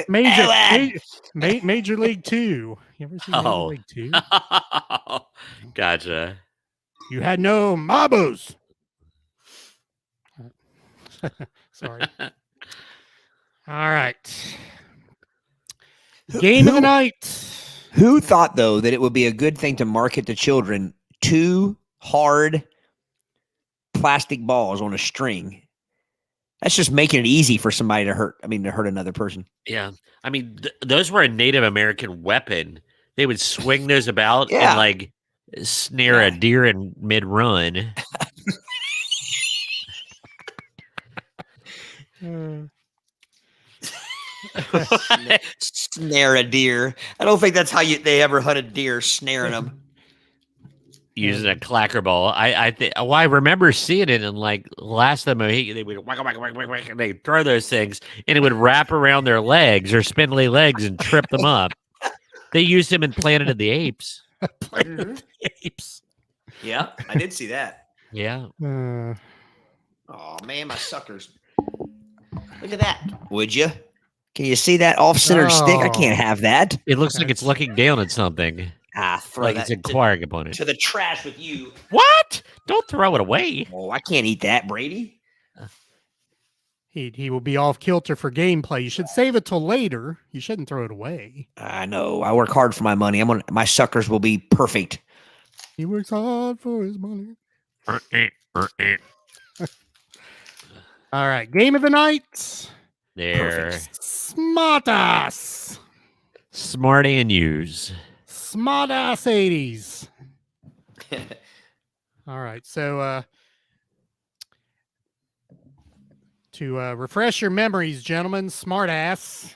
Major League 2. You ever seen Major League 2? Gotcha. You had no mabus. Sorry. All right. Game of the night. Who thought, though, that it would be a good thing to market to children 2 hard plastic balls on a string? That's just making it easy for somebody to hurt another person. Yeah. I mean, those were a Native American weapon. They would swing those about and like snare a deer in mid-run. Snare a deer. I don't think that's how they ever hunted deer, snaring them. Using a clacker ball. I remember seeing it in like last time they would whack, whack, whack, whack, whack, and they throw those things and it would wrap around their legs or spindly legs and trip them up. They used him in Planet of the Apes. Planet of the Apes. Yeah, I did see that. Yeah. Oh man, my suckers. Look at that. Would you? Can you see that off-center stick? I can't have that. It looks like it's looking down at something. Throw like that it's inquiring upon it. to the trash with you. What? Don't throw it away. Oh, I can't eat that, Brady. He will be off kilter for gameplay. You should save it till later. You shouldn't throw it away. I know. I work hard for my money. My suckers will be perfect. He works hard for his money. All right, game of the night. There. Smartass. Smarty and use. Smartass 80s. All right, so to refresh your memories, gentlemen, Smartass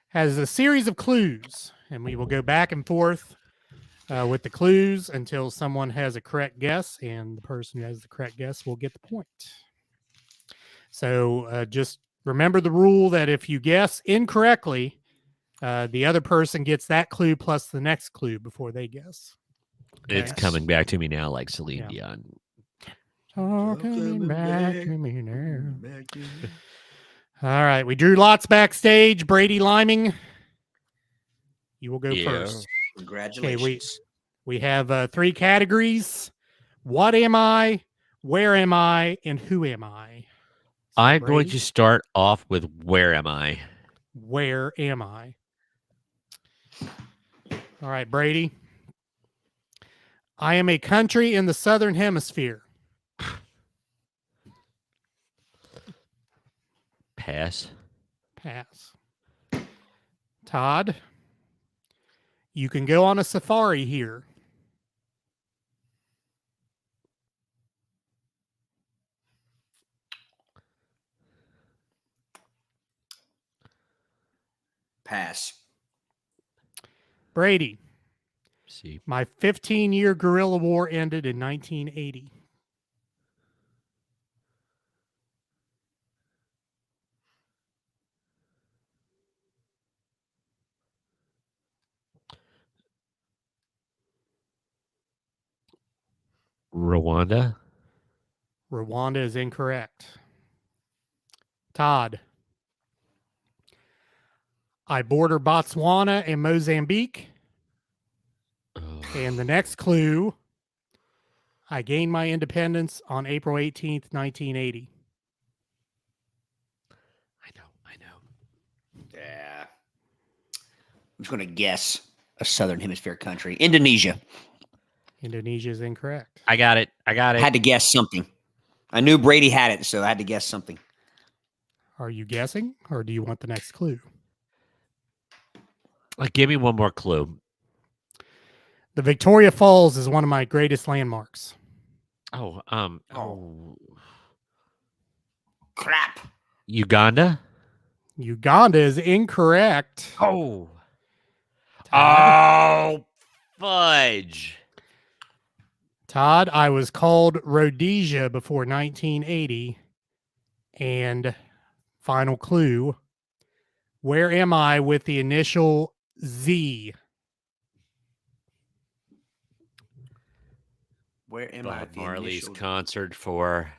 has a series of clues, and we will go back and forth with the clues until someone has a correct guess, and the person who has the correct guess will get the point. So just remember the rule that if you guess incorrectly, the other person gets that clue plus the next clue before they guess. Okay? It's coming back to me now like Celine Dion. Talking back to me now. All right, we drew lots backstage. Brady Liming, you will go first. Congratulations. Okay, we have 3 categories. What am I? Where am I? And who am I? So I'm Brady, going to start off with where am I? Where am I? All right, Brady. I am a country in the Southern Hemisphere. Pass. Pass. Todd, you can go on a safari here. Pass. Brady, See. my 15-year guerrilla war ended in 1980. Rwanda. Rwanda is incorrect. Todd, I border Botswana and Mozambique. Oh. And the next clue, I gained my independence on April 18th, 1980. I know. Yeah. I'm just going to guess a Southern Hemisphere country. Indonesia. Indonesia is incorrect. I got it. I had to guess something. I knew Brady had it, so I had to guess something. Are you guessing, or do you want the next clue? Give me one more clue. The Victoria Falls is one of my greatest landmarks. Oh. Crap. Uganda. Uganda is incorrect. Oh. Todd, Oh, fudge. Todd, I was called Rhodesia before 1980. And final clue, where am I with the initial Z? Where am I? Bob Marley's concert for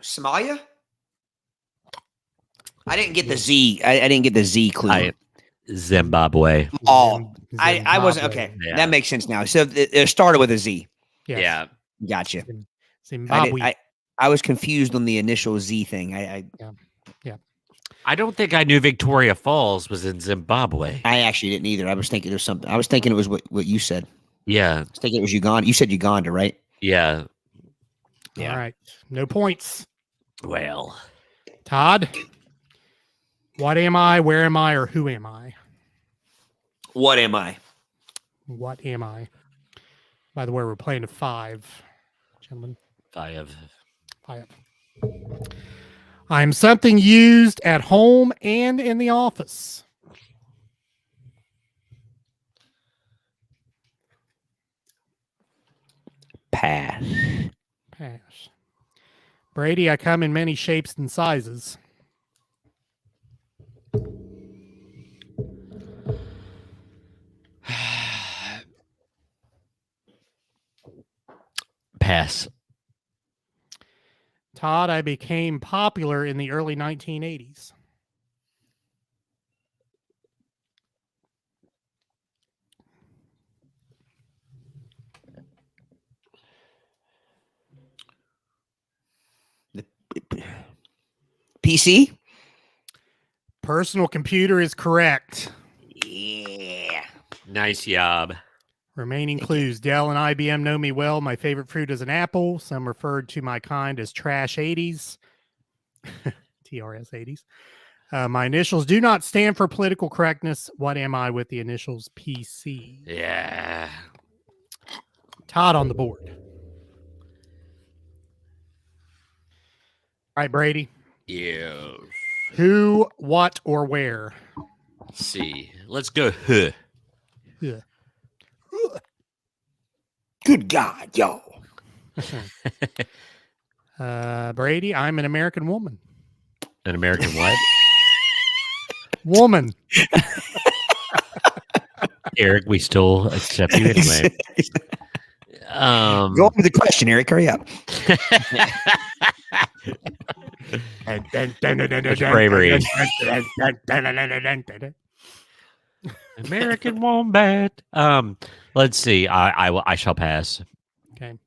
Somalia? I didn't get the Z. I didn't get the Z clue. Zimbabwe. Oh, I wasn't. Okay. Yeah. That makes sense now. So it started with a Z. Yes. Yeah. Gotcha. Zimbabwe. I was confused on the initial Z thing. I don't think I knew Victoria Falls was in Zimbabwe. I actually didn't either. I was thinking there's something. I was thinking it was what you said. Yeah. I was thinking it was Uganda. You said Uganda, right? Yeah. All right. No points. Well. Todd, what am I? Where am I? Or who am I? What am I? What am I? By the way, we're playing to 5, gentlemen. 5. I'm something used at home and in the office. Pass. Pass. Brady, I come in many shapes and sizes. Pass. Todd, I became popular in the early 1980s. PC? Personal computer is correct. Yeah. Nice job. Remaining clues. Dell and IBM know me well. My favorite fruit is an apple. Some referred to my kind as trash 80s. TRS 80s. My initials do not stand for political correctness. What am I with the initials PC? Yeah. Todd on the board. All right, Brady. Yeah. Who, what, or where? Let's see. Let's go. Huh. Yeah. Good God, yo. Brady, I'm an American woman. An American what? Woman. Aric, we still accept you anyway. Go on with the question, Aric. Hurry up. That's bravery. American wombat. Let's see. I shall pass. Okay.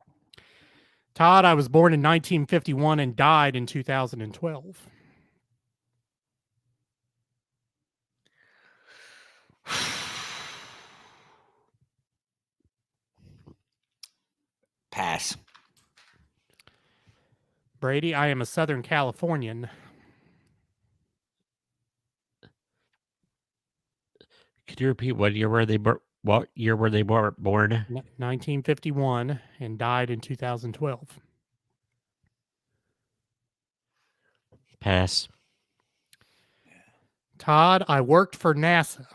Todd, I was born in 1951 and died in 2012. Pass. Brady, I am a Southern Californian. Could you repeat what year were they born? 1951 and died in 2012. Pass. Todd, I worked for NASA.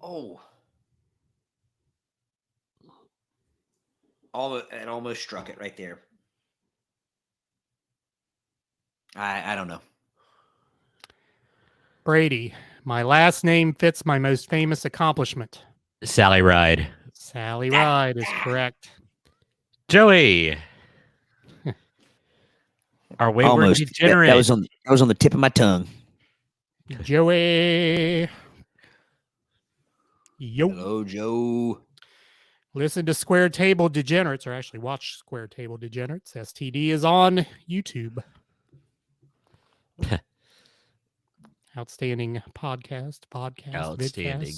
Oh. It almost struck it right there. I don't know. Brady, my last name fits my most famous accomplishment. Sally Ride. Sally Ride is correct. Joey. Our wayward Almost. degenerate. That was on the tip of my tongue. Joey. Yo. Hello, Joe. Listen to Square Table Degenerates, or actually watch Square Table Degenerates. STD is on YouTube. Outstanding podcast. Outstanding.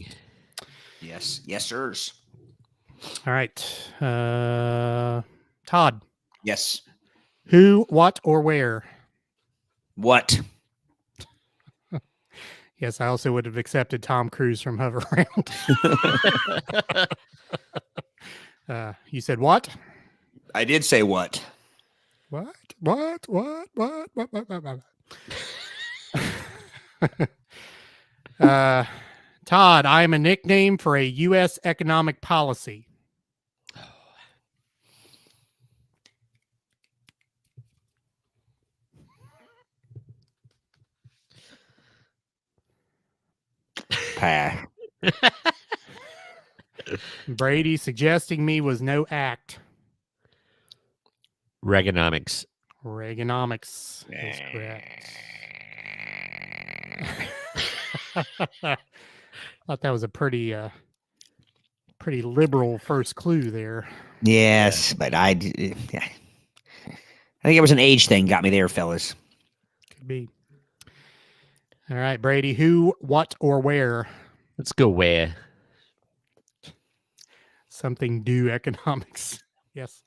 Vidcast. Yes, sirs. All right. Todd. Yes. Who, what, or where? What? Yes, I also would have accepted Tom Cruise from Hover Round. You said what? I did say what? What? Todd, I am a nickname for a U.S. economic policy. Pass. Brady suggesting me was no act. Reaganomics. Reaganomics is correct. Thought that was a pretty liberal first clue there. Yes, but I think it was an age thing got me there, fellas. Could be. All right, Brady. Who, what, or where? Let's go where. Something do economics. Yes,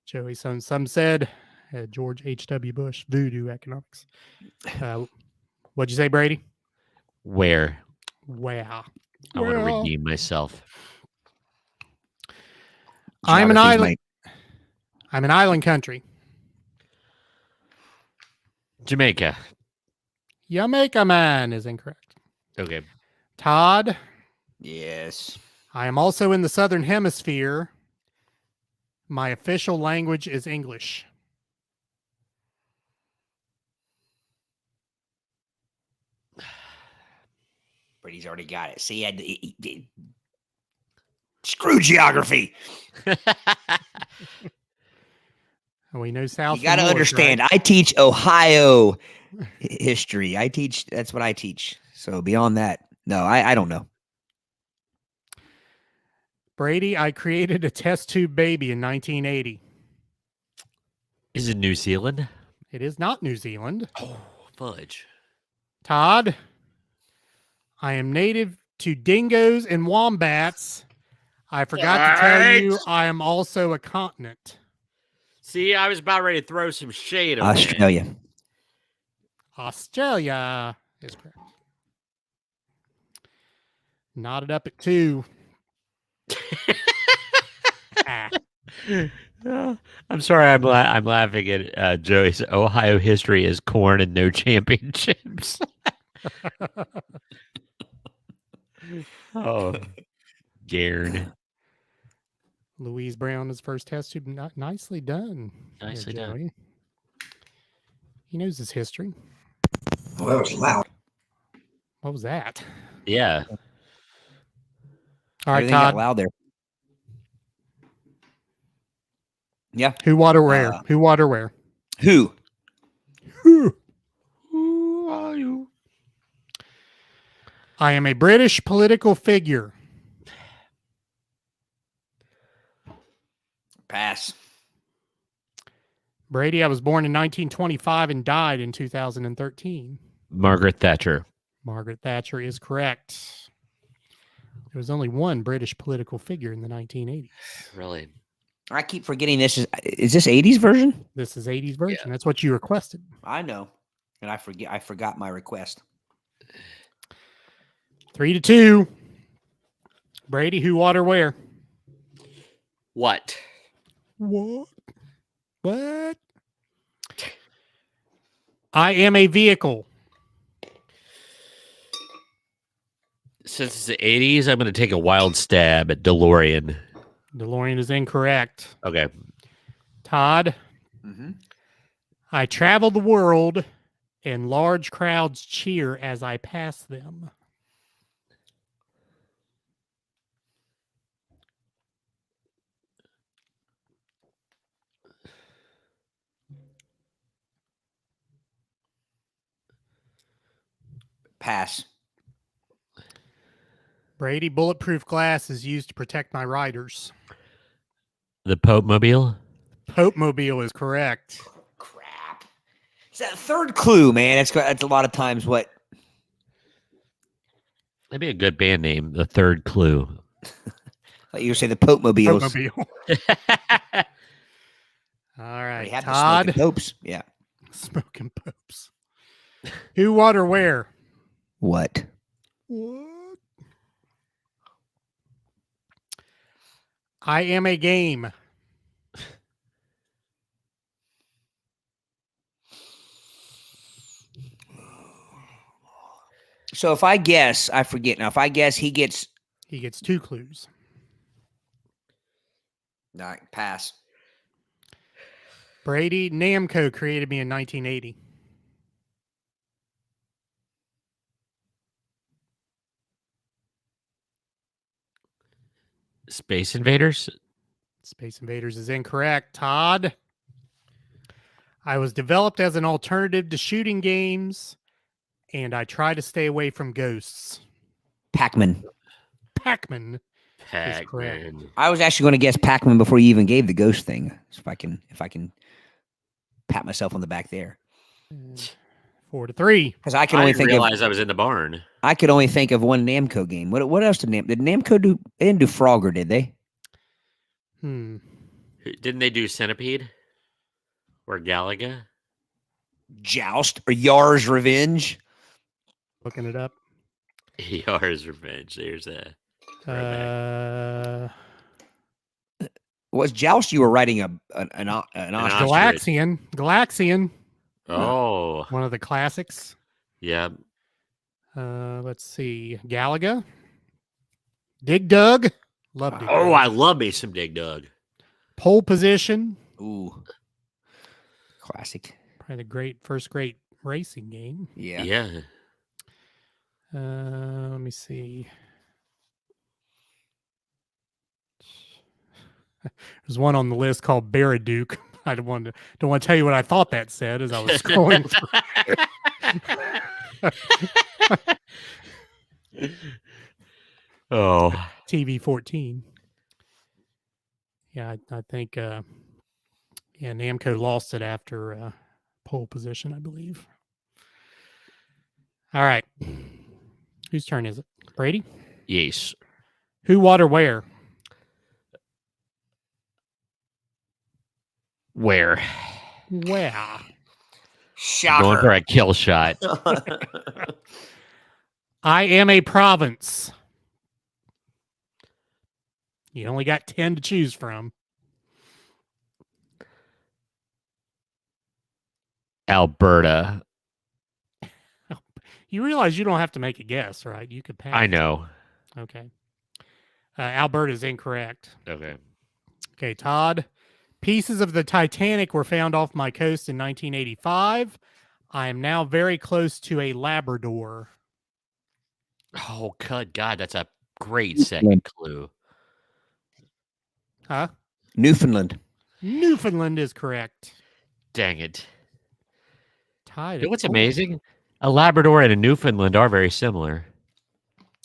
Joey. Some said George H.W. Bush voodoo economics. What'd you say, Brady? Where? Wow. I want to redeem myself. I'm an Geography's island. I'm an island country. Jamaica. Jamaica man is incorrect. Okay. Todd, Yes. I am also in the Southern Hemisphere. My official language is English. Brady's already got it. See, screw geography. We know South. You got to from North, understand. right? I teach Ohio history. That's what I teach. So beyond that, no, I don't know. Brady, I created a test tube baby in 1980. Is it New Zealand? It is not New Zealand. Oh, fudge. Todd, I am native to dingoes and wombats. I forgot to tell you, I am also a continent. See, I was about ready to throw some shade on Australia. Australia is correct. Knotted up at 2. I'm sorry, I'm laughing at Joey's Ohio history is corn and no championships. Oh, Garen. Louise Brown, his first test tube. Nicely done. Nicely there, done. Joey. He knows his history. Oh, that was loud. What was that? Yeah. All right, Everything got Todd. loud there. Yeah. Who, water, where? Who, water, where? Who? Who? Who are you? I am a British political figure. Pass. Brady, I was born in 1925 and died in 2013. Margaret Thatcher. Margaret Thatcher is correct. There was only one British political figure in the 1980s. Really? I keep forgetting this is this 80s version? This is 80s version. Yeah. That's what you requested. I know. And I forgot my request. 3-2. Brady, who, water, where? What? What? What? I am a vehicle. Since it's the 80s, I'm going to take a wild stab at DeLorean. DeLorean is incorrect. Okay. Todd, Mm-hmm. I travel the world and large crowds cheer as I pass them. Pass. Brady, bulletproof glass is used to protect my riders. The Pope Mobile? Pope Mobile is correct. Crap. It's that third clue, man. That's a lot of times what. That'd be a good band name, The Third Clue. Like you say, the Pope Mobiles. Pope Mobile. All right, They have the Todd. smoking popes. Yeah. Smoking popes. Who, what, or where? What? What? I am a game. So if I guess, I forget now. If I guess, he gets. He gets 2 clues. Nah, pass. Brady, Namco created me in 1980. Space Invaders? Space Invaders is incorrect. Todd, I was developed as an alternative to shooting games, and I try to stay away from ghosts. Pac-Man. Pac-Man. Pac-Man. I was actually going to guess Pac-Man before you even gave the ghost thing. So if I can pat myself on the back there. 4-3. Because I can I only didn't think realize I was in the barn. I could only think of one Namco game. What else did Namco do? They didn't do Frogger, did they? Didn't they do Centipede? Or Galaga? Joust or Yar's Revenge? Looking it up. Yar's Revenge. There's a. Was Joust? You were writing an ostrich. Galaxian. Oh, One of the classics. yeah. Let's see. Galaga. Dig Dug. Love Dig Dug. Oh, I love me some Dig Dug. Pole Position. Ooh. Classic. Probably the first great racing game. Yeah. Yeah. Let me see. There's one on the list called Baraduke. I don't want to tell you what I thought that said as I was scrolling through. Oh, TV 14. Yeah, I think Namco lost it after pole position, I believe. All right. Whose turn is it? Brady? yes. Who, what, or where? Where? Where? Going for Shocker. a kill shot. I am a province. You only got 10 to choose from. Alberta. You realize you don't have to make a guess, right? You could pass. I know. Okay. Alberta is incorrect. Okay. Okay, Todd. Pieces of the Titanic were found off my coast in 1985. I am now very close to a Labrador. Oh, good God, that's a great second clue. Huh? Newfoundland. Newfoundland is correct. Dang it. Tied. You know at what's 4. amazing? A Labrador and a Newfoundland are very similar.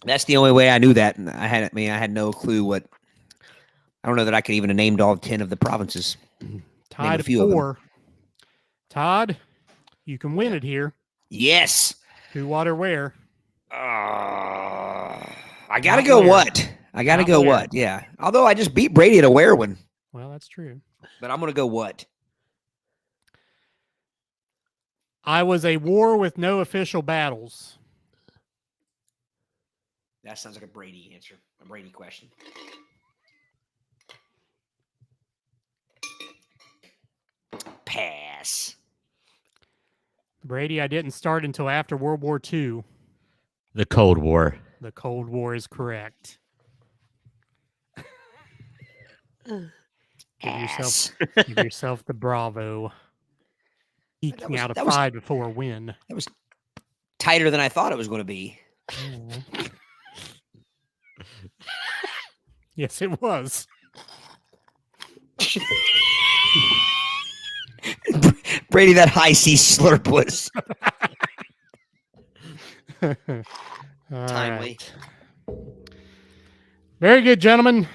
That's the only way I knew that. And I had no clue what. I don't know that I could even have named all 10 of the provinces. Tied a at few of them. 4. Todd, you can win it here. Yes. Who, what, or where? I gotta Not go where. what? I gotta Not go where. what? Yeah. Although I just beat Brady at a where one, Well, that's true. but I'm gonna go what? I was a war with no official battles. That sounds like a Brady answer. A Brady question. Pass. Brady, I didn't start until after World War II. The Cold War. The Cold War is correct. Give yourself the bravo. Eking out a 5 before a win. That was tighter than I thought it was going to be. Yes, it was. Brady, that high C slurp was timely. Right. Very good, gentlemen.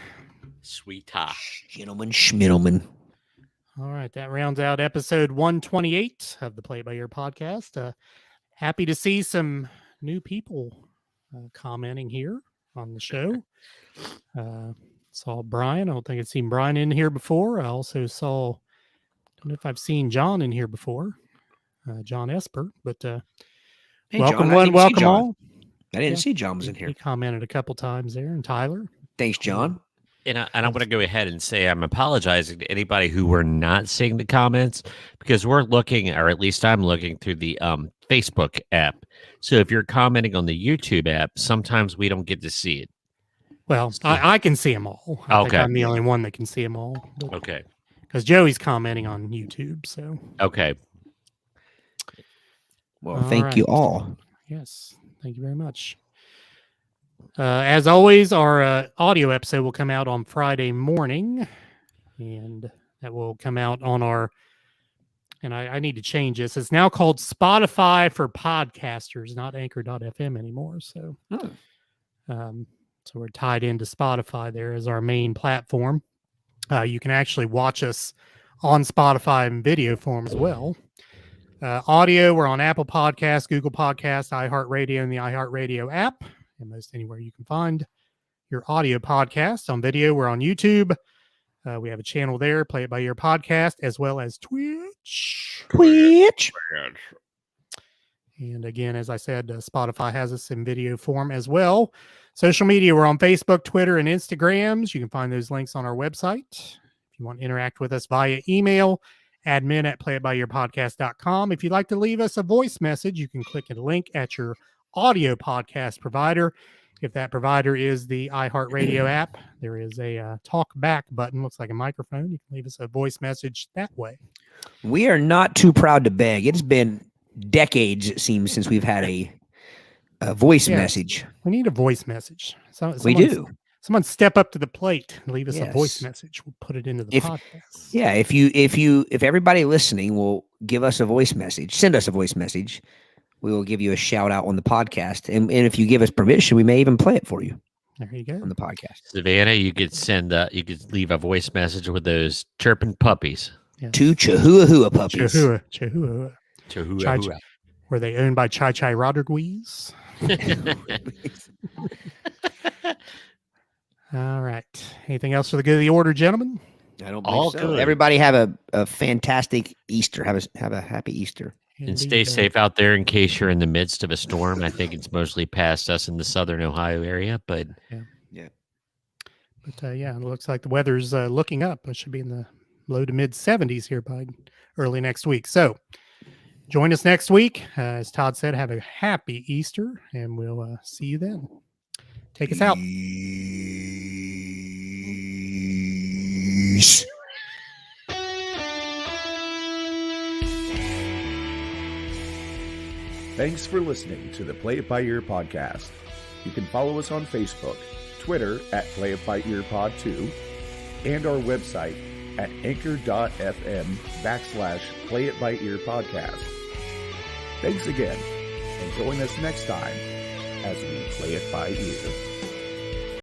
Sweetheart. Gentlemen, schmiddlemen. All right, that rounds out episode 128 of the Play by Ear podcast. Happy to see some people commenting here on the show. Saw Brian. I don't think I've seen Brian in here before. I also don't know if I've seen John in here before, John Esper. But Hey, welcome John, one, welcome all. I didn't see John was in here. He commented a couple times there, and Tyler. Thanks, John. And I'm going to go ahead and say I'm apologizing to anybody who were not seeing the comments because we're looking, or at least I'm looking through the Facebook app. So if you're commenting on the YouTube app, sometimes we don't get to see it. Well, I can see them all. I think Okay. I'm the only one that can see them all. Okay. Because Joey's commenting on YouTube. So Okay. Well, All thank you right. all. yes, thank you very much. As always, our audio episode will come out on Friday morning, and that will come out on our. And I need to change this. It's now called Spotify for podcasters, not Anchor.fm anymore. So, so we're tied into Spotify there as our main platform. You can actually watch us on Spotify in video form as well. Audio, we're on Apple Podcasts, Google Podcasts, iHeartRadio, and the iHeartRadio app, and most anywhere you can find your audio podcast. On video, we're on YouTube. We have a channel there, Play It By Ear Podcast, as well as Twitch. And again, as I said, Spotify has us in video form as well. Social media, we're on Facebook, Twitter, and Instagrams. You can find those links on our website. If If you want to interact with us via email, admin@playitbyyourpodcast.com. If you'd like to leave us a voice message, you can click a link at your audio podcast provider. If that provider is the iHeartRadio app, there is a talk back button. Looks like a microphone. You can leave us a voice message that way. We are not too proud to beg. It's been decades, it seems, since we've had a voice message. We need a voice message. We do. Someone step up to the plate and leave us a voice message. We'll put it into the podcast. Yeah, if everybody listening will give us a voice message, send us a voice message, we will give you a shout out on the podcast. And if you give us permission, we may even play it for you. There you go. On the podcast. Savannah, you could leave a voice message with those chirping puppies. Yes. 2 Chihuahua puppies. Chihuahua. Were they owned by Chai Rodriguez? All right. Anything else for the good of the order, gentlemen? I don't believe so. Good. Everybody have a fantastic Easter. Have a happy Easter. And stay safe out there in case you're in the midst of a storm. I think it's mostly past us in the southern Ohio area, but yeah. But it looks like the weather's looking up. It should be in the low to mid 70s here by early next week. So join us next week. As Todd said, have a happy Easter, and we'll see you then. Take us out. Peace. Thanks for listening to the Play It By Ear podcast. You can follow us on Facebook, Twitter @Play It By Ear Pod 2, and our website at anchor.fm/Play It By Ear podcast. Thanks again, and join us next time as we play it by ear.